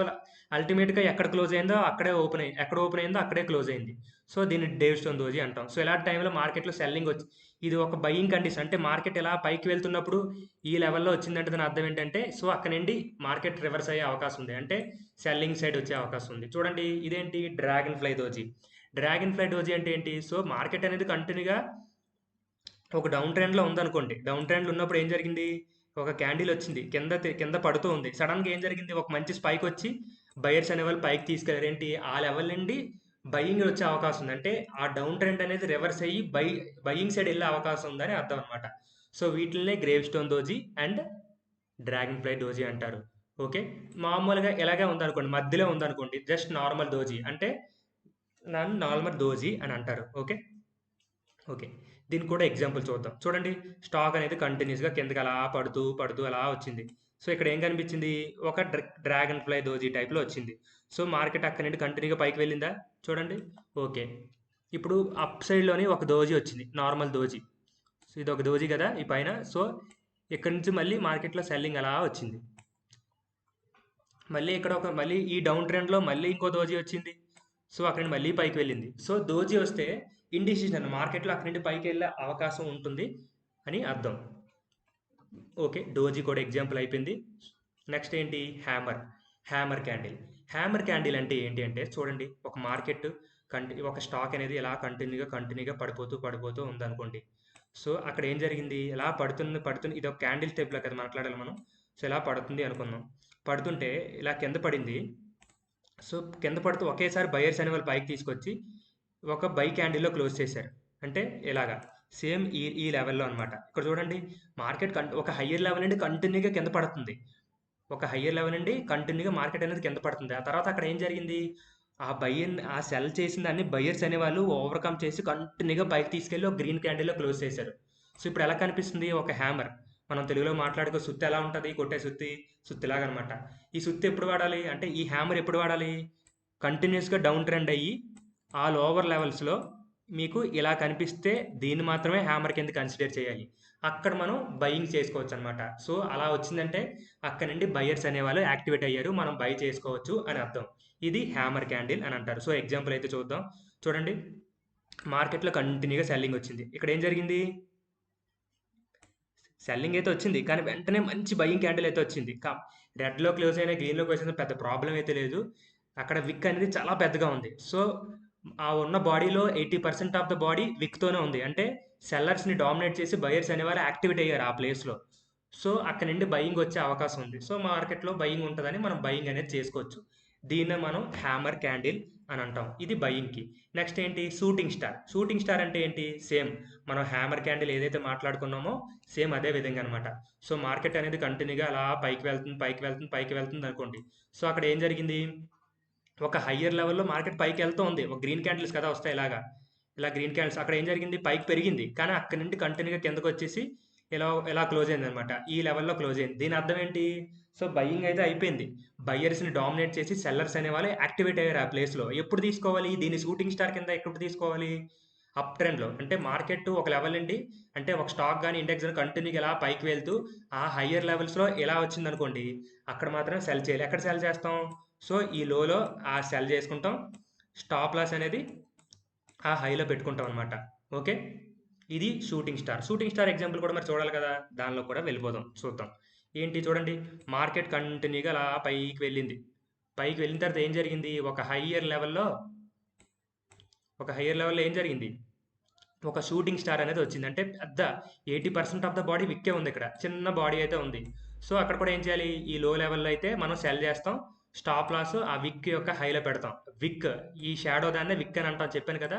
అల్టిమేట్‌గా ఎక్కడ క్లోజ్ అయిందో అక్కడే ఓపెన్ అయింది. ఎక్కడ ఓపెన్ అయిందో అక్కడే క్లోజ్ అయింది. సో, దీన్ని డేవ్ స్టోన్ దోజీ అంటాం. సో, ఇలాంటి టైంలో మార్కెట్‌లో సెల్లింగ్ వచ్చి ఇది ఒక బయింగ్ కండిషన్. అంటే మార్కెట్ ఇలా పైకి వెళ్తున్నప్పుడు ఈ లెవెల్‌లో వచ్చిందంటే దాని అర్థం ఏంటంటే, సో, అక్కడి నుండి మార్కెట్ రివర్స్ అయ్యే అవకాశం ఉంది. అంటే సెల్లింగ్ సైడ్ వచ్చే అవకాశం ఉంది. చూడండి ఇదేంటి dragon fly doji. Dragonfly doji అంటే ఏంటి? సో, మార్కెట్ అనేది కంటిన్యూగా ఒక డౌన్ ట్రెండ్‌లో ఉందనుకోండి. డౌన్ ట్రెండ్‌లో ఉన్నప్పుడు ఏం జరిగింది? ఒక క్యాండిల్ వచ్చింది. కింద పడుతూ ఉంది. సడెన్‌గా ఏం జరిగింది? ఒక మంచి స్పైక్ వచ్చి బయర్స్ అనేవాళ్ళు పైకి తీసుకెళ్లారు. ఏంటి? ఆ లెవెల్ నుండి బయింగ్ వచ్చే అవకాశం ఉంది. అంటే ఆ డౌన్ ట్రెండ్ అనేది రివర్స్ అయ్యి బయింగ్ సైడ్ వెళ్ళే అవకాశం ఉందని అర్థం అనమాట. సో వీటిల్నే gravestone doji and dragonfly doji అంటారు. ఓకే. మామూలుగా ఇలాగే ఉందనుకోండి. మధ్యలో ఉందనుకోండి. జస్ట్ నార్మల్ దోజీ అంటే నార్మల్ దోజీ అని అంటారు. ఓకే. ఓకే. దీనికి కూడా ఎగ్జాంపుల్ చూద్దాం. చూడండి స్టాక్ అనేది కంటిన్యూస్‌గా కిందకి అలా పడుతూ, పడుతూ అలా వచ్చింది. సో, ఇక్కడ ఏం కనిపించింది? ఒక డ్రాగన్ ఫ్లై దోజీ టైప్‌లో వచ్చింది. సో, మార్కెట్ అక్కడి నుండి కంటిన్యూగా పైకి వెళ్ళిందా? చూడండి. ఓకే. ఇప్పుడు అప్ సైడ్‌లోని ఒక దోజీ వచ్చింది. Normal doji. సో, ఇదొక దోజీ కదా! ఈ పైన. సో, ఇక్కడి నుంచి మళ్ళీ మార్కెట్‌లో సెల్లింగ్ అలా వచ్చింది. మళ్ళీ ఈ డౌన్ ట్రెండ్‌లో మళ్ళీ ఇంకో దోజీ వచ్చింది. సో, అక్కడి నుండి మళ్ళీ పైకి వెళ్ళింది. సో, దోజీ వస్తే ఇండిసిషన్ మార్కెట్‌లో అక్కడి నుండి పైకి వెళ్ళే అవకాశం ఉంటుంది అని అర్థం. ఓకే. డోజీ కూడా ఎగ్జాంపుల్ అయిపోయింది. నెక్స్ట్ ఏంటి? Hammer. Hammer candle. Hammer candle అంటే ఏంటి అంటే చూడండి ఒక మార్కెట్ ఒక స్టాక్ అనేది ఇలా కంటిన్యూగా పడిపోతూ, పడిపోతూ ఉందనుకోండి. సో, అక్కడ ఏం జరిగింది? ఇలా పడుతుంది ఇది ఒక క్యాండిల్ టైప్‌లో కదా మాట్లాడాలి మనం. సో, ఇలా పడుతుంది అనుకుందాం. పడుతుంటే ఇలా కింద పడింది. సో, కింద పడుతూ ఒకేసారి బయర్స్ అనేవాళ్ళు పైకి తీసుకొచ్చి ఒక బై క్యాండిల్‌లో క్లోజ్ చేశారు. అంటే ఇలాగా. సేమ్ ఈ లెవెల్‌లో అనమాట. ఇక్కడ చూడండి మార్కెట్ ఒక హయ్యర్ లెవెల్ నుండి కంటిన్యూగా కింద పడుతుంది. ఒక హయ్యర్ లెవెల్ నుండి కంటిన్యూగా మార్కెట్ అనేది కింద పడుతుంది. ఆ తర్వాత అక్కడ ఏం జరిగింది? ఆ సెల్ చేసిన దాన్ని బయర్స్ అనేవాళ్ళు ఓవర్‌కమ్ చేసి కంటిన్యూగా పైకి తీసుకెళ్ళి ఒక గ్రీన్ క్యాండిల్‌లో క్లోజ్ చేశారు. సో, ఇప్పుడు ఎలా కనిపిస్తుంది? ఒక హ్యామర్. మనం తెలుగులో మాట్లాడుకో సుత్తి ఎలా ఉంటది? కొట్టే సుత్తి, సుత్తిలాగనమాట. ఈ సుత్తి ఎప్పుడు వాడాలి? అంటే ఈ హ్యామర్ ఎప్పుడు వాడాలి? కంటిన్యూస్‌గా డౌన్ ట్రెండ్ అయ్యి ఆ లోవర్ లెవెల్స్‌లో మీకు ఇలా కనిపిస్తే దీన్ని మాత్రమే హ్యామర్ కింద కన్సిడర్ చేయాలి. అక్కడ మనం బయింగ్ చేసుకోవచ్చనమాట. సో, అలా వచ్చిందంటే అక్కడి నుండి బయర్స్ అనేవాళ్ళు యాక్టివేట్ అయ్యారు. మనం బై చేసుకోవచ్చు అని అర్థం. ఇది హ్యామర్ క్యాండిల్ అని అంటారు. సో, ఎగ్జాంపుల్ అయితే చూద్దాం. చూడండి మార్కెట్‌లో కంటిన్యూగా సెల్లింగ్ వచ్చింది. ఇక్కడ ఏం జరిగింది? సెల్లింగ్ అయితే వచ్చింది. కానీ వెంటనే మంచి బయింగ్ క్యాండిల్ అయితే వచ్చింది. రెడ్‌లో క్లోజ్ అయినా, గ్రీన్‌లో క్లోజ్ అయినా పెద్ద ప్రాబ్లమ్ అయితే లేదు. అక్కడ విక్ అనేది చాలా పెద్దగా ఉంది. సో, ఆ ఉన్న బాడీలో 80% ఆఫ్ ద బాడీ విక్‌తోనే ఉంది. అంటే సెల్లర్స్‌ని డామినేట్ చేసి బయర్స్ అనేవాళ్ళు యాక్టివేట్ అయ్యారు ఆ ప్లేస్‌లో. సో, అక్కడి నుండి బయింగ్ వచ్చే అవకాశం ఉంది. సో, మార్కెట్‌లో బయింగ్ ఉంటదని మనం బయింగ్ అనేది చేసుకోవచ్చు. దీన్నే మనం హ్యామర్ క్యాండిల్ అని అంటాం. ఇది బయింగ్‌కి. నెక్స్ట్ ఏంటి? Shooting star. షూటింగ్ స్టార్ అంటే ఏంటి? సేమ్ మనం హ్యామర్ క్యాండిల్ ఏదైతే మాట్లాడుకున్నామో సేమ్ అదే విధంగా అనమాట. సో, మార్కెట్ అనేది కంటిన్యూగా అలా పైకి వెళ్తుంది అనుకోండి. సో, అక్కడ ఏం జరిగింది? ఒక హయ్యర్ లెవెల్‌లో మార్కెట్ పైకెళ్తూ ఉంది. ఒక గ్రీన్ క్యాండిల్స్ కదా వస్తాయి ఇలాగా. ఇలా గ్రీన్ క్యాండిల్స్ అక్కడ ఏం జరిగింది? పైకి పెరిగింది. కానీ అక్కడి నుండి కంటిన్యూగా కిందకొచ్చేసి ఇలా క్లోజ్ అయిందనమాట. ఈ లెవెల్‌లో క్లోజ్ అయింది. దీని అర్థం ఏంటి? సో, బయింగ్ అయితే అయిపోయింది. బయర్స్‌ని డామినేట్ చేసి సెల్లర్స్ అనేవాళ్ళు యాక్టివేట్ అయ్యారు ఆ ప్లేస్‌లో. ఎప్పుడు తీసుకోవాలి? దీన్ని షూటింగ్ స్టార్ కింద ఎప్పుడు తీసుకోవాలి? అప్ ట్రెండ్‌లో. అంటే మార్కెట్ ఒక లెవెల్ నుండి అంటే ఒక స్టాక్ గాని, ఇండెక్స్ గాని కంటిన్యూగా ఇలా పైకి వెళ్తూ ఆ హయ్యర్ లెవెల్స్‌లో ఇలా వచ్చిందనుకోండి. అక్కడ మాత్రం సెల్ చేయాలి. ఎక్కడ సెల్ చేస్తాం? సో, ఈ లోలో సెల్ చేసుకుంటాం. స్టాప్ లాస్ అనేది ఆ హైలో పెట్టుకుంటాం అనమాట. ఓకే. ఇది shooting star. Shooting star example కూడా మరి చూడాలి కదా! దానిలో కూడా వెళ్ళిపోదాం. చూద్దాం. ఏంటి చూడండి. మార్కెట్ కంటిన్యూగా అలా పైకి వెళ్ళింది. పైకి వెళ్ళిన తర్వాత ఏం జరిగింది? ఒక హయ్యర్ లెవెల్‌లో ఏం జరిగింది? ఒక షూటింగ్ స్టార్ అనేది వచ్చింది. అంటే పెద్ద 80% ఆఫ్ ద బాడీ విక్కే ఉంది ఇక్కడ. చిన్న బాడీ అయితే ఉంది. సో, అక్కడ కూడా ఏం చేయాలి? ఈ లో లెవెల్‌లో అయితే మనం సెల్ చేస్తాం. స్టాప్ లాస్ ఆ విక్ యొక్క హైలో పెడతాం. విక్ ఈ షాడో దాన్నే విక్ అని అంటాం చెప్పాను కదా!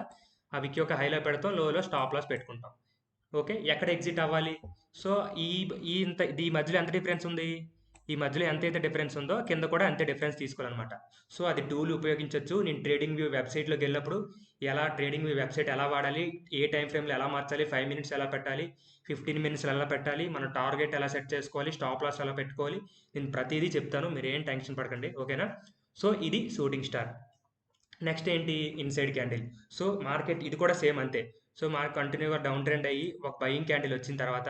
ఆ విక్ యొక్క హైలో పెడతాం. లోలో స్టాప్ లాస్ పెట్టుకుంటాం. ఓకే. ఎక్కడ ఎగ్జిట్ అవ్వాలి? సో, ఈ ఈ ఇంత ఈ మధ్యలో ఎంత డిఫరెన్స్ ఉంది? ఈ మధ్యలో ఎంతైతే డిఫరెన్స్ ఉందో కింద కూడా అంతే డిఫరెన్స్ తీసుకోవాలన్నమాట. సో అది టూల్ ఉపయోగించవచ్చు. నేను ట్రేడింగ్ వ్యూ వెబ్సైట్లోకి వెళ్ళినప్పుడు ఎలా ట్రేడింగ్ వ్యూ వెబ్సైట్ ఎలా వాడాలి, ఏ టైం ఫ్రేమ్లో ఎలా మార్చాలి, 5 మినిట్స్ ఎలా పెట్టాలి, 15 మినిట్స్ ఎలా పెట్టాలి, మన టార్గెట్ ఎలా సెట్ చేసుకోవాలి, స్టాప్ లాస్ ఎలా పెట్టుకోవాలి, నేను ప్రతిదీ చెప్తాను. మీరు ఏం టెన్షన్ పడకండి, ఓకేనా. సో ఇది షూటింగ్ స్టార్. నెక్స్ట్ ఏంటి, ఇన్సైడ్ క్యాండిల్. సో మార్కెట్ ఇది కూడా సేమ్ అంతే. సో మార్కెట్ కంటిన్యూగా డౌన్ ట్రెండ్ అయ్యి ఒక బయింగ్ క్యాండిల్ వచ్చిన తర్వాత,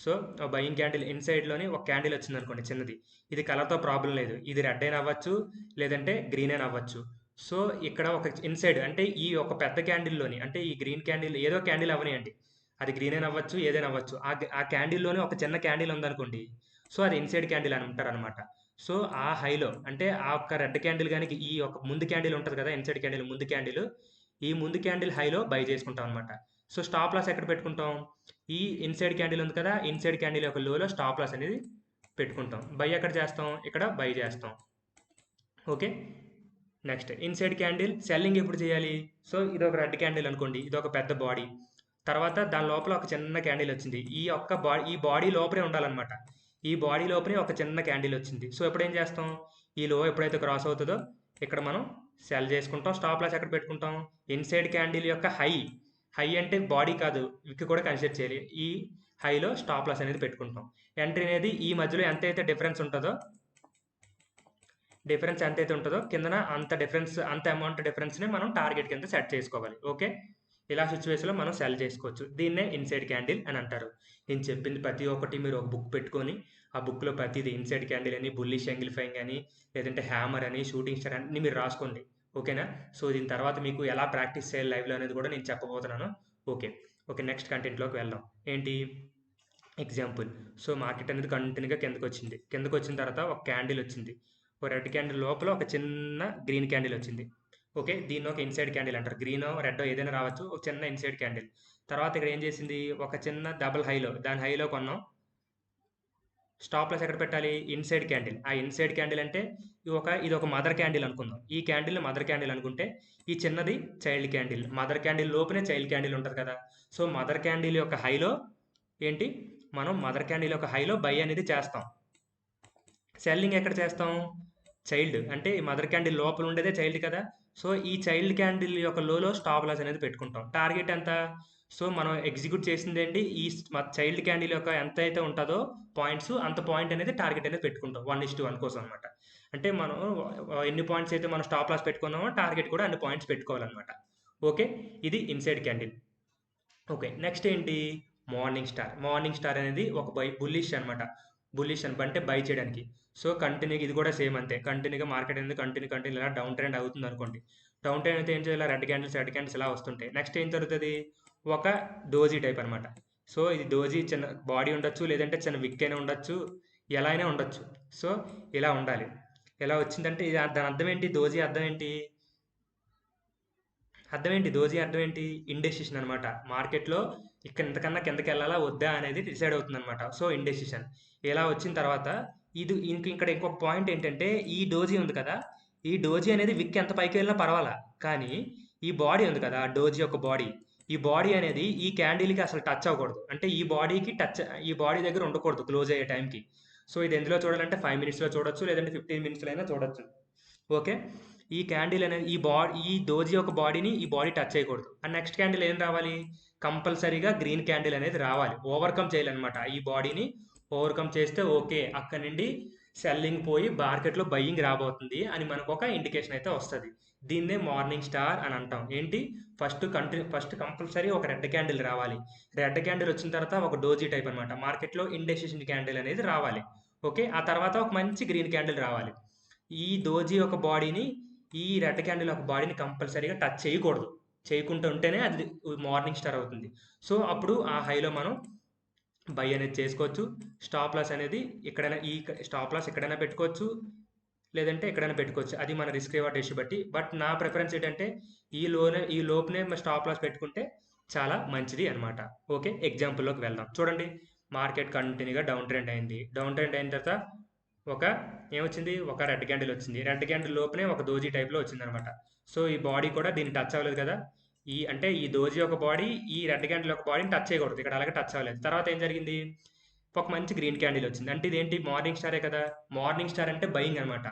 సో బయింగ్ క్యాండిల్ ఇన్సైడ్లోని ఒక క్యాండిల్ వచ్చింది అనుకోండి చిన్నది, ఇది కలర్తో ప్రాబ్లం లేదు, ఇది రెడ్ అయినా అవ్వచ్చు లేదంటే గ్రీన్ అయినా అవ్వచ్చు. సో ఇక్కడ ఒక ఇన్సైడ్ అంటే ఈ ఒక పెద్ద క్యాండిల్లోని, అంటే ఈ గ్రీన్ క్యాండిల్ ఏదో క్యాండిల్ అవనియండి, అది గ్రీన్ అయినా అవ్వచ్చు ఏదైనా అవ్వచ్చు, ఆ క్యాండిల్లోనే ఒక చిన్న క్యాండిల్ ఉందనుకోండి, సో అది ఇన్సైడ్ క్యాండిల్ అని అంటారు అనమాట. సో ఆ హైలో అంటే ఆ ఒక్క రెడ్ క్యాండిల్ కానీ ఈ ఒక ముందు క్యాండిల్ ఉంటుంది కదా, ఇన్సైడ్ క్యాండిల్ ముందు క్యాండిల్, ఈ ముందు క్యాండిల్ హైలో బై చేసుకుంటాం అనమాట. సో స్టాప్ లాస్ ఎక్కడ పెట్టుకుంటాం, ఈ ఇన్సైడ్ క్యాండిల్ ఉంది కదా, ఇన్సైడ్ క్యాండిల్ యొక్క లోలో స్టాప్ లాస్ అనేది పెట్టుకుంటాం. బై ఎక్కడ చేస్తాం, ఇక్కడ బై చేస్తాం, okay. Next inside candle selling ఎప్పుడు చేయాలి. సో ఇది ఒక రెడ్ క్యాండిల్ అనుకోండి, ఇది ఒక పెద్ద బాడీ, తర్వాత దాని లోపల ఒక చిన్న క్యాండిల్ వచ్చింది, ఈ బాడీ లోపలే ఉండాలన్నమాట. ఈ బాడీ లోపలే ఒక చిన్న క్యాండిల్ వచ్చింది. సో ఎప్పుడు ఏం చేస్తాం, ఈ లో ఎప్పుడైతే క్రాస్ అవుతుందో ఇక్కడ మనం సెల్ చేసుకుంటాం. స్టాప్ లాస్ ఎక్కడ పెట్టుకుంటాం, ఇన్సైడ్ క్యాండిల్ యొక్క హై అంటే బాడీ కాదు, విక్ కూడా కన్సిడర్ చేయాలి. ఈ హైలో స్టాప్ లాస్ అనేది పెట్టుకుంటాం. ఎంట్రీ అనేది ఈ మధ్యలో ఎంతైతే డిఫరెన్స్ ఉంటుందో కిందన అంత అమౌంట్ డిఫరెన్స్ని మనం టార్గెట్ కింద సెట్ చేసుకోవాలి, ఓకే. ఇలా సిచ్యువేషన్లో మనం సెల్ చేసుకోవచ్చు. దీన్నే ఇన్సైడ్ క్యాండిల్ అని అంటారు. నేను చెప్పింది ప్రతి ఒక్కటి మీరు ఒక బుక్ పెట్టుకొని ఆ బుక్లో ప్రతిది ఇన్సైడ్ క్యాండిల్ అని, బుల్లిష్ యాంగిలిఫైయింగ్ అని, లేదంటే హ్యామర్ అని, షూటింగ్ స్టార్ అన్ని మీరు రాసుకోండి, ఓకేనా. సో దీని తర్వాత మీకు ఎలా ప్రాక్టీస్ చేయాలి లైవ్లో అనేది కూడా నేను చెప్పబోతున్నాను, ఓకే. నెక్స్ట్ కంటెంట్లోకి వెళ్దాం. ఏంటి ఎగ్జాంపుల్. సో మార్కెట్ అనేది కంటిన్యూగా కిందకు వచ్చిన తర్వాత ఒక క్యాండిల్ వచ్చింది, ఒక రెడ్ క్యాండిల్ లోపల ఒక చిన్న గ్రీన్ క్యాండిల్ వచ్చింది, ఓకే. దీన్ని ఒక ఇన్సైడ్ క్యాండిల్ అంటారు. గ్రీన్ రెడ్ ఏదైనా రావచ్చు, ఒక చిన్న ఇన్సైడ్ క్యాండిల్. తర్వాత ఇక్కడ ఏం చేసింది, ఒక చిన్న డబుల్ హైలో, దాని హైలో కొన్నాం. స్టాప్ లాస్ ఎక్కడ పెట్టాలి, ఇన్సైడ్ క్యాండిల్. ఆ ఇన్సైడ్ క్యాండిల్ అంటే ఇది ఒక మదర్ క్యాండిల్ అనుకుందాం. ఈ క్యాండిల్ మదర్ క్యాండిల్ అనుకుంటే ఈ చిన్నది చైల్డ్ క్యాండిల్. మదర్ క్యాండిల్ లోపలే చైల్డ్ క్యాండిల్ ఉంటుంది కదా. సో మదర్ క్యాండిల్ యొక్క హైలో ఏంటి, మనం మదర్ క్యాండిల్ యొక్క హైలో బై అనేది చేస్తాం. సెల్లింగ్ ఎక్కడ చేస్తాం, చైల్డ్ అంటే ఈ మదర్ క్యాండిల్ లోపల ఉండేదే చైల్డ్ కదా. సో ఈ చైల్డ్ క్యాండిల్ యొక్క లోలో స్టాప్ లాస్ అనేది పెట్టుకుంటాం. టార్గెట్ ఎంత, సో మనం ఎగ్జిక్యూట్ చేసింది ఏంటి, ఈ చైల్డ్ క్యాండిల్ యొక్క ఎంత అయితే ఉంటుందో పాయింట్స్, అంత పాయింట్ అనేది టార్గెట్ అనేది పెట్టుకుంటాం 1:1 కోసం అనమాట. అంటే మనం ఎన్ని పాయింట్స్ అయితే మనం స్టాప్ లాస్ పెట్టుకున్నామో టార్గెట్ కూడా అన్ని పాయింట్స్ పెట్టుకోవాలన్నమాట, ఓకే. ఇది ఇన్సైడ్ క్యాండిల్, ఓకే. నెక్స్ట్ ఏంటి, మార్నింగ్ స్టార్ అనేది ఒక బుల్లిష్ అనమాట. బుల్లిష్ అంటే బై చేయడానికి. సో కంటిన్యూగా ఇది కూడా సేమ్ అంతే. కంటిన్యూగా మార్కెట్ అనేది కంటిన్యూ ఇలా డౌన్ ట్రెండ్ అవుతుంది అనుకోండి. డౌన్ ట్రెండ్ అయితే ఏం చేయాలి, రెడ్ క్యాండిల్స్ ఇలా వస్తుంటాయి. నెక్స్ట్ ఏం జరుగుతుంది, ఒక డోజీ టైప్ అనమాట. సో ఇది డోజీ చిన్న బాడీ ఉండొచ్చు, లేదంటే చిన్న విక్ అయినా ఉండొచ్చు, ఎలా అయినా ఉండొచ్చు. సో ఇలా ఉండాలి. ఎలా వచ్చిందంటే దాని అర్థం ఏంటి, డోజీ అర్థం ఏంటి, అర్థం ఏంటి, ఇండెసిషన్ అనమాట. మార్కెట్లో ఇక్కడ ఇంతకన్నా కిందకి వెళ్ళాలా వద్దా అనేది డిసైడ్ అవుతుంది అనమాట. సో ఇండెసిషన్ ఇలా వచ్చిన తర్వాత ఇక్కడ ఇంకొక పాయింట్ ఏంటంటే, ఈ డోజీ ఉంది కదా, ఈ డోజీ అనేది విక్ ఎంత పైకి వెళ్ళినా పర్వాలా, కానీ ఈ బాడీ ఉంది కదా, డోజీ యొక్క బాడీ, ఈ బాడీ అనేది ఈ క్యాండిల్కి అసలు టచ్ అవ్వకూడదు. అంటే ఈ బాడీ దగ్గర ఉండకూడదు క్లోజ్ అయ్యే టైంకి. సో ఇది ఎందులో చూడాలంటే 5 మినిట్స్లో చూడొచ్చు, లేదంటే 15 మినిట్స్లో అయినా చూడొచ్చు, ఓకే. ఈ క్యాండిల్ అనేది ఈ డోజీ యొక్క బాడీని ఈ బాడీ టచ్ చేయకూడదు. అండ్ నెక్స్ట్ క్యాండిల్ ఏం రావాలి, కంపల్సరీగా గ్రీన్ క్యాండిల్ అనేది రావాలి. ఓవర్కమ్ చేయాలన్నమాట, ఈ బాడీని ఓవర్కమ్ చేస్తే ఓకే, అక్కడ నుండి సెల్లింగ్ పోయి మార్కెట్లో బయ్యింగ్ రాబోతుంది అని మనకు ఒక ఇండికేషన్ అయితే వస్తుంది. దీన్నే మార్నింగ్ స్టార్ అని అంటాం. ఏంటి, ఫస్ట్ కంపల్సరీ ఒక రెడ్ క్యాండిల్ రావాలి. రెడ్ క్యాండిల్ వచ్చిన తర్వాత ఒక డోజీ టైప్ అనమాట, మార్కెట్లో ఇండెసిషన్ క్యాండిల్ అనేది రావాలి, ఓకే. ఆ తర్వాత ఒక మంచి గ్రీన్ క్యాండిల్ రావాలి. ఈ డోజీ యొక్క బాడీని ఈ రెడ్ క్యాండిల్ యొక్క బాడీని కంపల్సరీగా టచ్ చేయకూడదు. చేయకుండా ఉంటేనే అది మార్నింగ్ స్టార్ అవుతుంది. సో అప్పుడు ఆ హైలో మనం బై అనేది చేసుకోవచ్చు. స్టాప్ లాస్ అనేది స్టాప్ లాస్ ఎక్కడైనా పెట్టుకోవచ్చు, లేదంటే ఎక్కడైనా పెట్టుకోవచ్చు. అది మన రిస్క్ రివార్డ్ రేషియో బట్టి. బట్ నా ప్రిఫరెన్స్ ఏంటంటే ఈ లోపునే స్టాప్ లాస్ పెట్టుకుంటే చాలా మంచిది అనమాట, ఓకే. ఎగ్జాంపుల్లోకి వెళ్దాం. చూడండి, మార్కెట్ కంటిన్యూగా డౌన్ ట్రెండ్ అయింది. డౌన్ ట్రెండ్ అయిన తర్వాత ఏమొచ్చింది, ఒక రెడ్ క్యాండిల్ వచ్చింది. రెడ్ క్యాండిల్ లోపలే ఒక డోజీ టైప్లో వచ్చింది అనమాట. సో ఈ బాడీ కూడా దీన్ని టచ్ అవ్వలేదు కదా, ఈ డోజీ ఒక బాడీ ఈ రెడ్ క్యాండిల్ ఒక బాడీని టచ్ చేయకూడదు, ఇక్కడ అలాగే టచ్ అవ్వలేదు. తర్వాత ఏం జరిగింది, ఒక మంచి గ్రీన్ క్యాండిల్ వచ్చింది. అంటే ఇదేంటి మార్నింగ్ స్టారే కదా! మార్నింగ్ స్టార్ అంటే బయింగ్ అనమాట.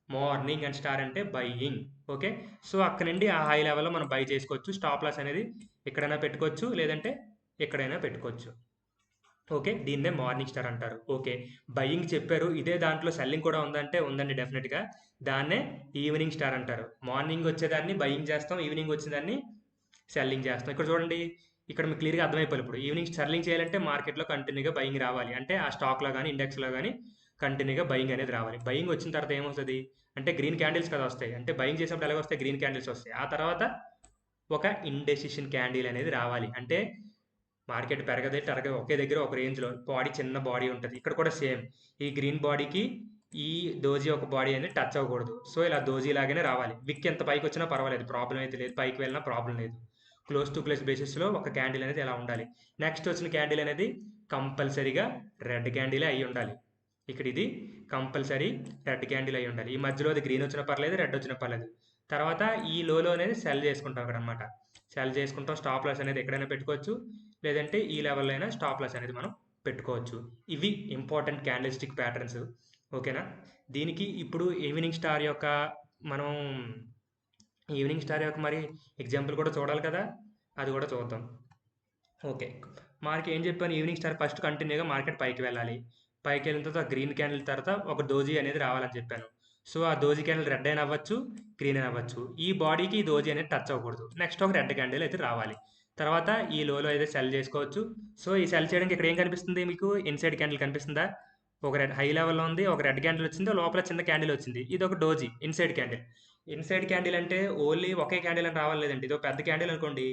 మార్నింగ్ అండ్ స్టార్ అంటే బయింగ్. ఓకే. సో, అక్కడి నుండి ఆ హై లెవెల్‌లో మనం బై చేసుకోవచ్చు. స్టాప్ లాస్ అనేది ఎక్కడైనా పెట్టుకోవచ్చు. లేదంటే ఎక్కడైనా పెట్టుకోవచ్చు. ఓకే. దీన్నే మార్నింగ్ స్టార్ అంటారు. ఓకే. బయింగ్ చెప్పారు. ఇదే దాంట్లో సెల్లింగ్ కూడా ఉందంటే ఉందండి డెఫినిట్‌గా. దాన్నే ఈవినింగ్ స్టార్ అంటారు. మార్నింగ్ వచ్చేదాన్ని బయింగ్ చేస్తాం. ఈవినింగ్ వచ్చేదాన్ని సెల్లింగ్ చేస్తాం. ఇక్కడ చూడండి. ఇక్కడ మీకు క్లియర్‌గా అర్థమైపోవాలి ఇప్పుడు. ఈవినింగ్ సెల్లింగ్ చేయాలంటే మార్కెట్‌లో కంటిన్యూగా బయింగ్ రావాలి. అంటే ఆ స్టాక్‌లో గాని, ఇండెక్స్‌లో గాని కంటిన్యూగా బయింగ్ అనేది రావాలి. బయింగ్ వచ్చిన తర్వాత ఏమవుతది? అంటే గ్రీన్ క్యాండిల్స్ కదా వస్తాయి. అంటే బయింగ్ చేసినప్పుడు ఎలాగ వస్తాయి? గ్రీన్ క్యాండిల్స్ వస్తాయి. ఆ తర్వాత ఒక ఇండెసిషన్ క్యాండిల్ అనేది రావాలి. అంటే మార్కెట్ పెరగదే తరగదు ఒకే దగ్గర ఒక రేంజ్‌లో బాడీ చిన్న బాడీ ఉంటది. ఇక్కడ కూడా సేమ్. ఈ గ్రీన్ బాడీకి ఈ డోజీ ఒక బాడీ అనేది టచ్ అవ్వకూడదు. సో, ఇలా డోజీ లాగానే రావాలి. విక్ ఎంత పైకొచ్చినా పర్వాలేదు. ప్రాబ్లమ్ అయితే లేదు. పైకి వెళ్ళినా ప్రాబ్లమ్ లేదు. క్లోజ్ టు క్లోజ్ బేసిస్‌లో ఒక క్యాండిల్ అనేది ఇలా ఉండాలి. నెక్స్ట్ వచ్చిన క్యాండిల్ అనేది కంపల్సరీగా రెడ్ క్యాండిలే అయ్యి ఉండాలి. ఇక్కడ ఇది కంపల్సరీ రెడ్ క్యాండిల్ అయ్యి ఉండాలి. ఈ మధ్యలో అది గ్రీన్ వచ్చినా పర్లేదు, రెడ్ వచ్చినా పర్లేదు. తర్వాత ఈ లోలో అనేది సెల్ చేసుకుంటాం అక్కడనమాట. సెల్ చేసుకుంటాం. స్టాప్ లాస్ అనేది ఎక్కడైనా పెట్టుకోవచ్చు. లేదంటే ఈ లెవెల్‌లో అయినా స్టాప్ లాస్ అనేది మనం పెట్టుకోవచ్చు. ఇవి ఇంపార్టెంట్ క్యాండిల్ స్టిక్ ప్యాటర్న్స్. ఓకేనా? దీనికి ఇప్పుడు ఈవినింగ్ స్టార్ యొక్క మనం ఈవినింగ్ స్టార్ యొక్క మరి ఎగ్జాంపుల్ కూడా చూడాలి కదా! అది కూడా చూద్దాం. ఓకే. మనకి ఏం చెప్పాను ఈవినింగ్ స్టార్ ఫస్ట్ కంటిన్యూగా మార్కెట్ పైకి వెళ్ళాలి. పైకి వెళ్ళిన తర్వాత గ్రీన్ క్యాండిల్ తర్వాత ఒక డోజీ అనేది రావాలని చెప్పాను. సో, ఆ డోజీ క్యాండిల్ రెడ్ అయినా అవ్వచ్చు, గ్రీన్ అయినా అవ్వచ్చు. ఈ బాడీకి ఈ డోజీ అనేది టచ్ అవ్వకూడదు. నెక్స్ట్ ఒక రెడ్ క్యాండిల్ అయితే రావాలి. తర్వాత ఈ లోలో అయితే సెల్ చేసుకోవచ్చు. సో, ఈ సెల్ చేయడానికి ఇక్కడ ఏం కనిపిస్తుంది మీకు? ఇన్సైడ్ క్యాండిల్ కనిపిస్తుందా? ఒక రెడ్ హై లెవెల్‌లో ఉంది. ఒక రెడ్ క్యాండిల్ వచ్చింది. లోపల చిన్న క్యాండిల్ వచ్చింది. ఇది ఒక doji inside candle. Inside candle అంటే ఓన్లీ ఒకే క్యాండిల్ అని రావాలి లేదండి. ఇది ఒక పెద్ద క్యాండిల్ అనుకోండి.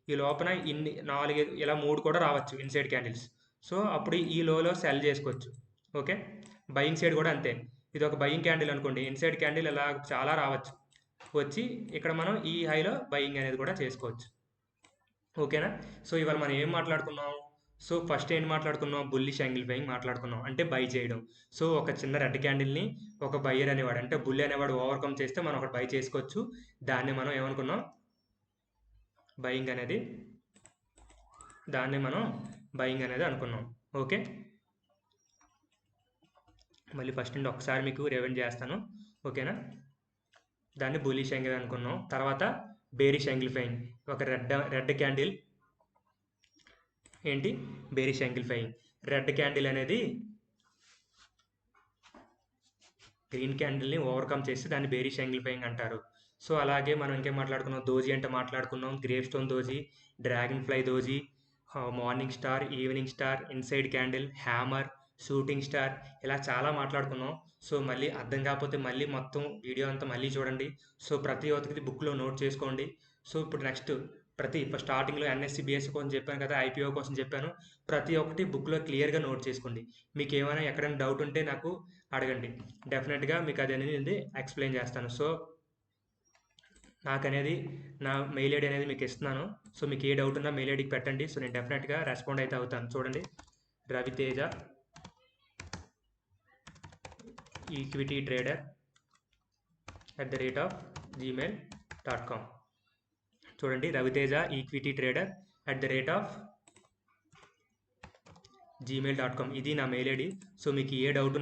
ఈ లోపల ఇన్ని 4 ఇలా 3 కూడా రావచ్చు ఇన్సైడ్ క్యాండిల్స్. సో, అప్పుడు ఈ లోలో సెల్ చేసుకోవచ్చు. ఓకే. బయింగ్ సైడ్ కూడా అంతే. ఇది ఒక బయింగ్ క్యాండిల్ అనుకోండి. ఇన్సైడ్ క్యాండిల్ ఇలా చాలా రావచ్చు. వచ్చి ఇక్కడ మనం ఈ హైలో బయింగ్ అనేది కూడా చేసుకోవచ్చు. ఓకేనా? సో, ఇవాళ మనం ఏం మాట్లాడుకున్నాం? సో, ఫస్ట్ ఏం మాట్లాడుకున్నాం? బుల్లిష్ యాంగిల్ బయింగ్ మాట్లాడుకున్నాం. అంటే బై చేయడం. సో, ఒక చిన్న రెడ్ క్యాండిల్‌ని ఒక బయ్యర్ అనేవాడు అంటే బుల్ అనేవాడు ఓవర్‌కమ్ చేస్తే మనం ఒకటి బై చేసుకోవచ్చు. దాన్ని మనం ఏమనుకున్నాం? బయింగ్ అనేది దాన్ని మనం బయింగ్ అనేది అనుకున్నాం. ఓకే. మళ్ళీ ఫస్ట్ నుండి ఒకసారి మీకు రివైండ్ చేస్తాను. ఓకేనా? దాన్ని బులిష్ యాంగిల్ అనుకున్నాం. తర్వాత బేరిష్ యాంగిల్ఫైయింగ్. ఒక రెడ్ క్యాండిల్ ఏంటి? బేరిష్ యాంగిల్ఫైయింగ్. రెడ్ క్యాండిల్ అనేది గ్రీన్ క్యాండిల్‌ని ఓవర్‌కమ్ చేసి దాన్ని బేరిష్ యాంగిల్ఫైయింగ్ అంటారు. సో, అలాగే మనం ఇంకేం మాట్లాడుకున్నాం? దోజీ అంటే మాట్లాడుకున్నాం. Gravestone doji, dragonfly doji, morning star, evening star, inside candle, hammer, shooting star ఇలా చాలా మాట్లాడుకున్నాం. సో, మళ్ళీ అర్థం కాకపోతే మళ్ళీ మొత్తం వీడియో అంతా మళ్ళీ చూడండి. సో, ప్రతి ఒక్కటి బుక్‌లో నోట్ చేసుకోండి. సో, ఇప్పుడు నెక్స్ట్ ఇప్పుడు స్టార్టింగ్‌లో ఎన్ఎస్‌సి, బీఎస్‌సి కోసం చెప్పాను కదా! ఐపీఓ కోసం చెప్పాను. ప్రతి ఒక్కటి బుక్‌లో క్లియర్‌గా నోట్ చేసుకోండి. మీకేమైనా ఎక్కడైనా డౌట్ ఉంటే నాకు అడగండి. డెఫినెట్‌గా మీకు అది అనేది ఎక్స్‌ప్లెయిన్ చేస్తాను. సో, నాకనేది నా మెయిల్ ఐడీ అనేది మీకు ఇస్తున్నాను. సో, మీకు ఏ డౌట్ ఉన్నా మెయిల్ ఐడీకి పెట్టండి. సో, నేను డెఫినెట్‌గా రెస్పాండ్ అయితే అవుతాను. చూడండి రవితేజ ఈక్విటీ ట్రేడర్ @gmail.com చూడండి రవితేజ ఈక్విటీ ట్రేడర్ @gmail.com ఇది నా మెయిల్ ఐడి. సో, మీకు ఏ డౌట్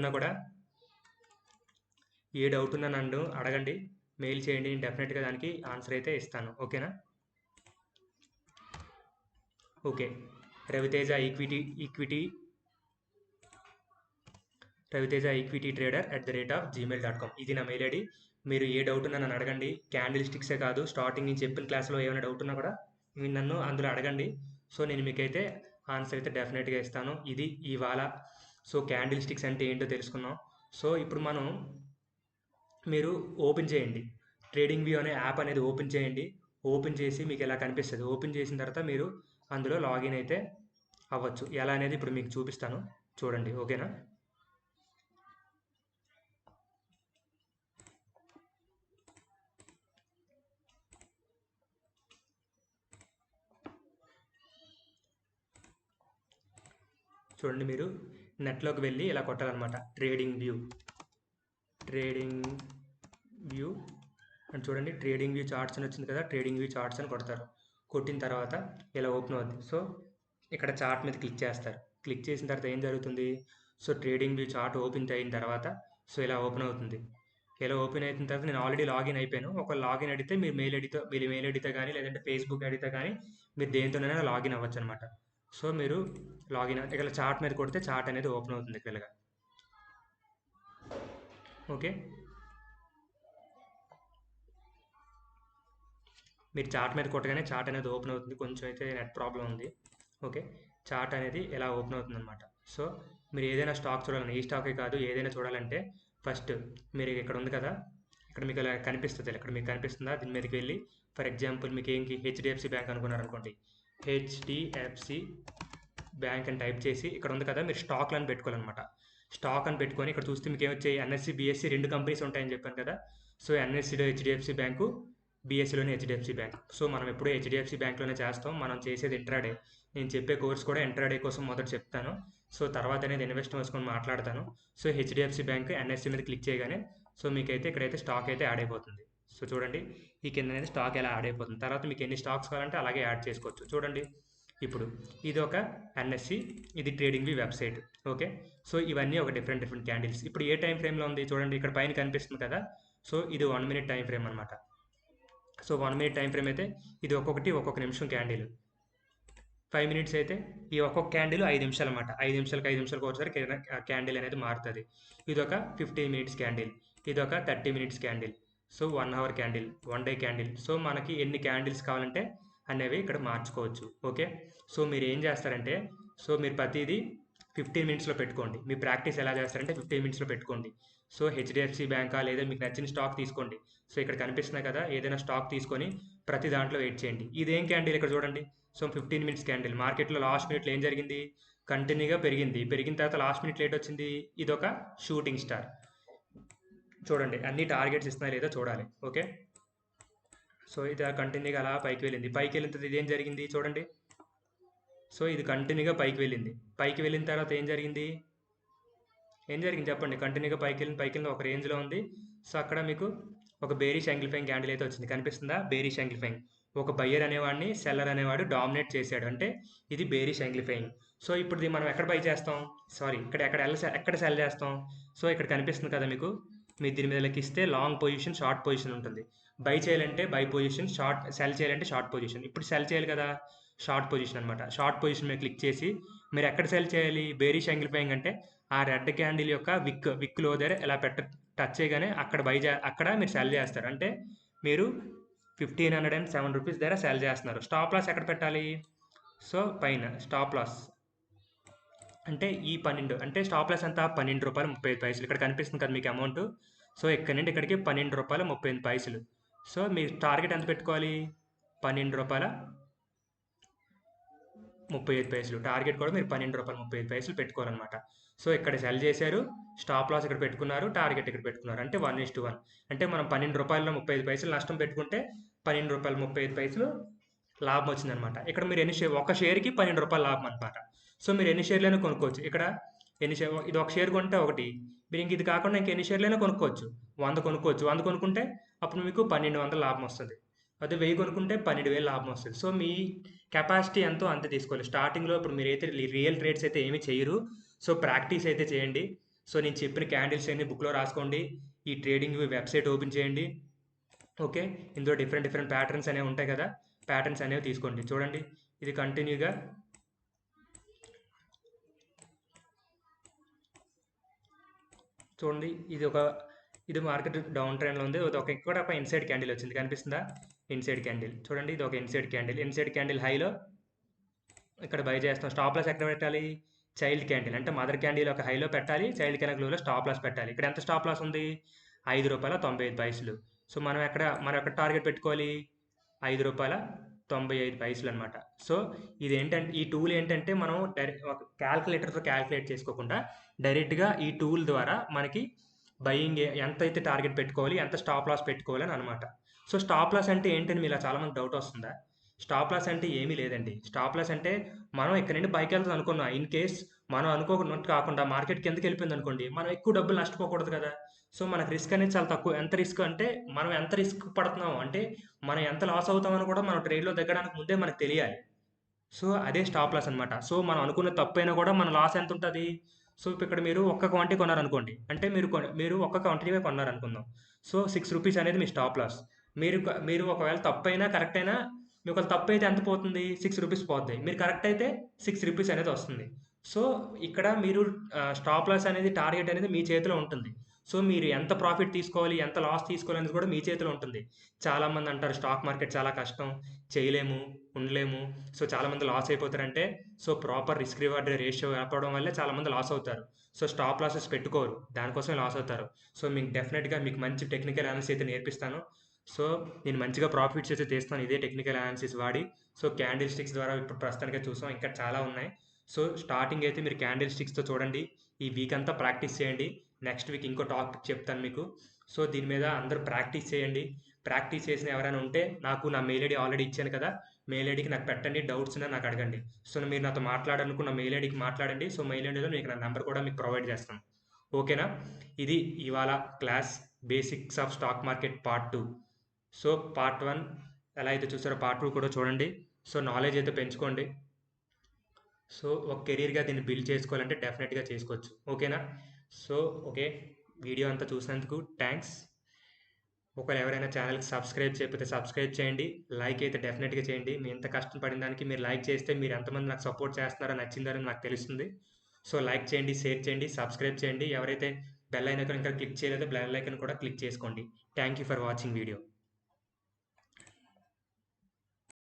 ఉన్నా నన్ను అడగండి. మెయిల్ చేయండి. నేను డెఫినెట్‌గా దానికి ఆన్సర్ అయితే ఇస్తాను. ఓకేనా? Okay. Raviteja equity trader @gmail.com ఇది నా మెయిల్ ఐడి. మీరు ఏ డౌట్ ఉన్నా నన్ను అడగండి. క్యాండిల్ స్టిక్సే కాదు స్టార్టింగ్ నేను చెప్పిన క్లాస్‌లో ఏమైనా డౌట్ ఉన్నా కూడా మీరు నన్ను అందులో అడగండి. సో, నేను మీకైతే ఆన్సర్ అయితే డెఫినెట్‌గా ఇస్తాను. ఇది ఇవాళ సో, క్యాండిల్ స్టిక్స్ అంటే ఏంటో తెలుసుకున్నాం. సో, ఇప్పుడు మీరు ఓపెన్ చేయండి. ట్రేడింగ్ వ్యూ అనే యాప్ అనేది ఓపెన్ చేయండి. ఓపెన్ చేసి మీకు ఇలా కనిపిస్తది. ఓపెన్ చేసిన తర్వాత మీరు అందులో లాగిన్ అయితే అవ్వచ్చు. ఎలా అనేది ఇప్పుడు మీకు చూపిస్తాను. చూడండి. ఓకేనా? చూడండి మీరు నెట్లోకి వెళ్ళి ఇలా కొట్టాలన్నమాట. ట్రేడింగ్ వ్యూ అని చూడండి. ట్రేడింగ్ వ్యూ చార్ట్స్ అని వచ్చింది కదా! ట్రేడింగ్ వ్యూ చార్ట్స్ అని కొడతారు. కొట్టిన తర్వాత ఇలా ఓపెన్ అవుద్ది. సో, ఇక్కడ చార్ట్ మీద క్లిక్ చేస్తారు. క్లిక్ చేసిన తర్వాత ఏం జరుగుతుంది? So trading view chart open అయిన తర్వాత సో ఇలా ఓపెన్ అవుతుంది. ఇలా ఓపెన్ అయిన తర్వాత నేను ఆల్రెడీ లాగిన్ అయిపోయాను. ఒక లాగిన్ అడిగితే మీరు మెయిల్ ఐడితో కానీ లేదంటే ఫేస్బుక్ ఐడితో కానీ మీరు దేనితోనైనా లాగిన్ అవ్వచ్చు అనమాట. సో మీరు లాగిన్ ఇక్కడ చార్ట్ మీద కొడితే చార్ట్ అనేది ఓపెన్ అవుతుంది ఇలాగా. ఓకే, మీరు చార్ట్ మీద కొట్టగానే చార్ట్ అనేది ఓపెన్ అవుతుంది. కొంచెం అయితే నెట్ ప్రాబ్లం ఉంది. ఓకే, చార్ట్ అనేది ఎలా ఓపెన్ అవుతుంది అనమాట. సో మీరు ఏదైనా స్టాక్ చూడాలని, ఈ స్టాకే కాదు ఏదైనా చూడాలంటే ఫస్ట్ మీరు ఇక్కడ ఉంది కదా, ఇక్కడ మీకు ఇలా కనిపిస్తుంది. ఇక్కడ మీకు కనిపిస్తుందా? దీని మీదకి వెళ్ళి ఫర్ ఎగ్జాంపుల్ మీకు ఏంటి హెచ్డిఎఫ్సి బ్యాంక్ అనుకున్నారనుకోండి, హెచ్డిఎఫ్సి బ్యాంక్ అని టైప్ చేసి ఇక్కడ ఉంది కదా, మీరు స్టాక్లను పెట్టుకోవాలన్నమాట. స్టాక్ అని పెట్టుకొని ఇక్కడ చూస్తే మీకు ఏమొచ్చాయి, ఎన్ఎస్సి బిఎస్సి 2 కంపెనీస్ ఉంటాయని చెప్పాను కదా. సో ఎన్ఎస్సిలో హెచ్డిఎఫ్సి బ్యాంకు, బీఎస్సీలోనే హెచ్డిఎఫ్సి బ్యాంక్. సో మనం ఎప్పుడూ హెచ్డిఎఫ్సి బ్యాంక్లోనే చేస్తాం. మనం చేసేది ఇంట్రాడే. నేను చెప్పే కోర్స్ కూడా ఇంట్రాడే కోసం మొదట చెప్తాను. సో తర్వాత అనేది ఇన్వెస్ట్మెంట్స్ కోసం మాట్లాడతాను. సో హెచ్డిఎఫ్సి బ్యాంక్ ఎన్ఎస్సి మీద క్లిక్ చేయగానే సో మీకైతే ఇక్కడైతే స్టాక్ అయితే యాడ్ అయిపోతుంది. సో చూడండి, ఈ కింద అనేది స్టాక్ ఎలా యాడ్ అయిపోతుంది. తర్వాత మీకు ఎన్ని స్టాక్స్ కావాలంటే అలాగే యాడ్ చేసుకోవచ్చు. చూడండి, ఇప్పుడు ఇది ఒక ఎన్ఎస్సి, ఇది trading view website. Okay, so ఇవన్నీ ఒక డిఫరెంట్ క్యాండిల్స్. ఇప్పుడు ఏ టైం ఫ్రేమ్లో ఉంది చూడండి, ఇక్కడ పైన కనిపిస్తుంది కదా. సో ఇది 1 minute టైం ఫ్రేమ్ అనమాట. సో 1 minute టైం ఫ్రేమ్ అయితే ఇది ఒక్కొక్క నిమిషం క్యాండిల్. 5 minutes అయితే ఈ ఒక్కొక్క క్యాండిల్ 5 నిమిషాలు అనమాట. 5 నిమిషాలకు ఒకసారి క్యాండిల్ అనేది మారుతుంది. ఇది ఒక 15 minutes క్యాండిల్, ఇది ఒక 30 minutes candle, so 1 hour candle, 1 day candle. So మనకి ఎన్ని క్యాండిల్స్ కావాలంటే అనేవి ఇక్కడ మార్చుకోవచ్చు. ఓకే, సో మీరు ఏం చేస్తారంటే సో మీరు ప్రతిదీ 15 minutesలో పెట్టుకోండి. మీ ప్రాక్టీస్ ఎలా చేస్తారంటే 15 minutesలో పెట్టుకోండి. సో హెచ్డిఎఫ్సి బ్యాంకా లేదా మీకు నచ్చిన స్టాక్ తీసుకోండి. సో ఇక్కడ కనిపిస్తున్నాయి కదా, ఏదైనా స్టాక్ తీసుకొని ప్రతి దాంట్లో వెయిట్ చేయండి. ఇదేం క్యాండిల్ ఇక్కడ చూడండి. So 15 minutes candle. మార్కెట్లో లాస్ట్ మినిట్లో ఏం జరిగింది, కంటిన్యూగా పెరిగింది. పెరిగిన తర్వాత లాస్ట్ మినిట్ లేట్ వచ్చింది. ఇది ఒక షూటింగ్ స్టార్. చూడండి, అన్ని టార్గెట్స్ ఇస్తున్నాయి లేదో చూడాలి. ఓకే, సో ఇది కంటిన్యూగా అలా పైకి వెళ్ళింది. పైకి వెళ్ళిన తర్వాత ఇదేం జరిగింది చూడండి. సో ఇది కంటిన్యూగా పైకి వెళ్ళింది. పైకి వెళ్ళిన తర్వాత ఏం జరిగింది చెప్పండి. కంటిన్యూగా పైకి వెళ్ళిన ఒక రేంజ్లో ఉంది. సో అక్కడ మీకు ఒక బేరిష్ యాంగిల్ఫైయింగ్ క్యాండిల్ అయితే వచ్చింది. కనిపిస్తుందా? బేరిష్ యాంగిల్ఫైయింగ్. ఒక బయ్యర్ అనేవాడిని సెల్లర్ అనేవాడు డామినేట్ చేశాడు, అంటే ఇది బేరిష్ యాంగిల్ఫైయింగ్. సో ఇప్పుడు ఇది మనం ఎక్కడ బై చేస్తాం, సారీ ఎక్కడ సెల్ చేస్తాం. సో ఇక్కడ కనిపిస్తుంది కదా మీకు, మీరు దీని మీద లెక్కిస్తే లాంగ్ పొజిషన్, షార్ట్ పొజిషన్ ఉంటుంది. బై చేయాలంటే బై పొజిషన్, సెల్ చేయాలంటే షార్ట్ పొజిషన్. ఇప్పుడు సెల్ చేయాలి కదా, షార్ట్ పొజిషన్ అనమాట. షార్ట్ పొజిషన్ మీద క్లిక్ చేసి మీరు ఎక్కడ సెల్ చేయాలి, బేరిష్ యాంగిల్ఫైయింగ్ అంటే ఆ రెడ్ క్యాండిల్ యొక్క విక్ లో దగ్గర ఎలా టచ్ చేయగానే అక్కడ మీరు సెల్ చేస్తారు. అంటే మీరు 1507 రూపీస్ దగ్గర సెల్ చేస్తున్నారు. స్టాప్ లాస్ ఎక్కడ పెట్టాలి, సో పైన స్టాప్ లాస్ అంటే ఈ 12, అంటే స్టాప్ లాస్ అంతా ₹12.35. ఇక్కడ కనిపిస్తుంది కదా మీకు అమౌంట్. సో ఇక్కడ నుండి ఇక్కడికి ₹12.35. సో మీ టార్గెట్ ఎంత పెట్టుకోవాలి, ₹12.35. టార్గెట్ కూడా మీరు ₹12.35 పెట్టుకోవాలన్నమాట. సో ఇక్కడ సెల్ చేశారు, స్టాప్ లాస్ ఇక్కడ పెట్టుకున్నారు, టార్గెట్ ఇక్కడ పెట్టుకున్నారు, అంటే 1:1. అంటే మనం ₹12.35 నష్టం పెట్టుకుంటే ₹12.35 లాభం వచ్చిందనమాట. ఇక్కడ మీరు ఒక షేర్కి ₹12 లాభం అనమాట. సో మీరు ఎన్ని షేర్లైనా కొనుక్కోవచ్చు. ఇక్కడ ఇది ఒక షేర్ కొంటే ఒకటి, మీరు ఇంక ఇది కాకుండా ఇంకెన్ని షేర్లైనా కొనుక్కోవచ్చు. 100 కొనుక్కోవచ్చు. 100 కొనుక్కుంటే అప్పుడు మీకు 1200 లాభం వస్తుంది. అదే 1000 కొనుక్కుంటే 12,000 లాభం వస్తుంది. సో మీ కెపాసిటీ ఎంతో అంతే తీసుకోవాలి. స్టార్టింగ్లో ఇప్పుడు మీరైతే రియల్ ట్రేడ్స్ అయితే ఏమీ చేయరు. సో ప్రాక్టీస్ అయితే చేయండి. సో నేను చెప్పిన క్యాండిల్స్ అన్ని బుక్లో రాసుకోండి. ఈ ట్రేడింగ్ వెబ్సైట్ ఓపెన్ చేయండి. ఓకే, ఇందులో డిఫరెంట్ ప్యాటర్న్స్ అనేవి ఉంటాయి కదా, ప్యాటర్న్స్ అనేవి తీసుకోండి. చూడండి, ఇది కంటిన్యూగా చూడండి, ఇది మార్కెట్ డౌన్ ట్రెండ్లో ఉంది. ఇక్కడ ఒక ఇన్సైడ్ క్యాండిల్ వచ్చింది, కనిపిస్తుందా? ఇన్సైడ్ క్యాండిల్ చూడండి, ఇది ఒక ఇన్సైడ్ క్యాండిల్ హైలో ఇక్కడ బై చేస్తాం. స్టాప్ లాస్ ఎక్కడ పెట్టాలి, చైల్డ్ క్యాండిల్ అంటే మదర్ క్యాండిల్ ఒక హైలో పెట్టాలి, చైల్డ్ క్యాండిల్ లోలో స్టాప్ లాస్ పెట్టాలి. ఇక్కడ ఎంత స్టాప్ లాస్ ఉంది, ₹5.95. సో మనం ఎక్కడ టార్గెట్ పెట్టుకోవాలి, ₹5.95 అనమాట. సో ఈ టూల్ ఏంటంటే మనం ఒక క్యాల్కులేటర్తో క్యాల్కులేట్ చేసుకోకుండా డైరెక్ట్గా ఈ టూల్ ద్వారా మనకి బయింగ్ ఎంత అయితే టార్గెట్ పెట్టుకోవాలి, ఎంత స్టాప్ లాస్ పెట్టుకోవాలి అని అనమాట. సో స్టాప్ లాస్ అంటే ఏంటని మీలా చాలామంది డౌట్ వస్తుందా? స్టాప్ లాస్ అంటే ఏమీ లేదండి. స్టాప్ లాస్ అంటే మనం ఇక్కడ నుండి పైకి వెళ్తుంది అనుకున్నాం, ఇన్ కేస్ మనం అనుకోకున్నట్టు కాకుండా మార్కెట్ కిందకి వెళ్ళిపోయింది అనుకోండి, మనం ఎక్కువ డబ్బులు నష్టపోకూడదు కదా. సో మనకు రిస్క్ అనేది చాలా తక్కువ. ఎంత రిస్క్ అంటే మనం ఎంత రిస్క్ పడుతున్నాం అంటే మనం ఎంత లాస్ అవుతామని కూడా మనం ట్రేడ్లో దిగడానికి ముందే మనకు తెలియాలి. సో, అదే స్టాప్ లాస్ అనమాట. సో, మనం అనుకున్న తప్పైనా కూడా మన లాస్ ఎంతుంటది? సో, ఇక్కడ మీరు ఒక్క క్వాంటిటీ కొన్నారనుకోండి. అంటే మీరు ఒక్క క్వాంటిటీవే కొన్నారనుకుందాం. సో, రూ. 6 అనేది మీ స్టాప్ లాస్. మీరు ఒకవేళ తప్పైనా, కరెక్ట్ అయినా మీ ఒకవేళ తప్పైతే ఎంత పోతుంది? రూ. 6 పోద్ది. మీరు కరెక్ట్ అయితే రూ. 6 అనేది వస్తుంది. సో, ఇక్కడ మీరు స్టాప్ లాస్ అనేది, టార్గెట్ అనేది మీ చేతిలో ఉంటుంది. సో, మీరు ఎంత ప్రాఫిట్ తీసుకోవాలి, ఎంత లాస్ తీసుకోవాలి అనేది కూడా మీ చేతిలో ఉంటుంది. చాలామంది అంటారు స్టాక్ మార్కెట్ చాలా కష్టం, చేయలేము, ఉండలేము. సో, చాలామంది లాస్ అయిపోతారంటే, so, proper risk reward ratio లేకపోవడం వల్లే చాలామంది లాస్ అవుతారు. సో, స్టాప్ లాసెస్ పెట్టుకోరు. దానికోసమే లాస్ అవుతారు. సో, మీకు డెఫినెట్‌గా మీకు మంచి టెక్నికల్ అనాలిసిస్ అయితే నేర్పిస్తాను. సో, నేను మంచిగా ప్రాఫిట్స్ అయితే తీస్తాను ఇదే టెక్నికల్ అనాలిసిస్ వాడి. సో, క్యాండిల్ స్టిక్స్ ద్వారా ఇప్పుడు ప్రస్తుతానికే చూసాం. ఇంకా చాలా ఉన్నాయి. సో, స్టార్టింగ్ అయితే మీరు క్యాండిల్ స్టిక్స్‌తో చూడండి. ఈ వీక్ అంతా ప్రాక్టీస్ చేయండి. నెక్స్ట్ వీక్ ఇంకో టాపిక్ చెప్తాను మీకు. సో, దీని మీద అందరూ ప్రాక్టీస్ చేయండి. ప్రాక్టీస్ చేసిన ఎవరైనా ఉంటే నాకు నా మెయిల్ ఐడీ ఆల్రెడీ ఇచ్చాను కదా! మెయిల్ ఐడీకి నాకు పెట్టండి. డౌట్స్ ఉన్నా నాకు అడగండి. సో, మీరు నాతో మాట్లాడాలనుకున్న మెయిల్ ఐడీకి మాట్లాడండి. సో, మెయిల్ ఐడీలో మీకు నా నంబర్ కూడా మీకు ప్రొవైడ్ చేస్తాను. ఓకేనా? ఇది ఇవాళ class basics of stock market part 2. So, part 1 ఎలా అయితే చూసారో పార్ట్ 2 కూడా చూడండి. సో, నాలెడ్జ్ అయితే పెంచుకోండి. సో, ఒక కెరీర్‌గా దీన్ని బిల్డ్ చేసుకోవాలంటే డెఫినెట్‌గా చేసుకోవచ్చు. ఓకేనా? So, okay. వీడియో అంతా చూసినందుకు థాంక్స్. ఒకవేళ ఎవరైనా ఛానల్‌కి సబ్స్క్రైబ్ చేయకపోతే సబ్స్క్రైబ్ చేయండి. లైక్ అయితే డెఫినెట్‌గా చేయండి. మీ ఇంత కష్టం పడిన దానికి మీరు లైక్ చేస్తే మీరు ఎంతమంది నాకు సపోర్ట్ చేస్తున్నారో, నచ్చిందని నాకు తెలుస్తుంది. సో, లైక్ చేయండి, షేర్ చేయండి, సబ్స్క్రైబ్ చేయండి. ఎవరైతే బెల్ ఐకాన్ ఇంకా క్లిక్ చేయలేదో బెల్ ఐకాన్ కూడా క్లిక్ చేసుకోండి. Thank you for watching video.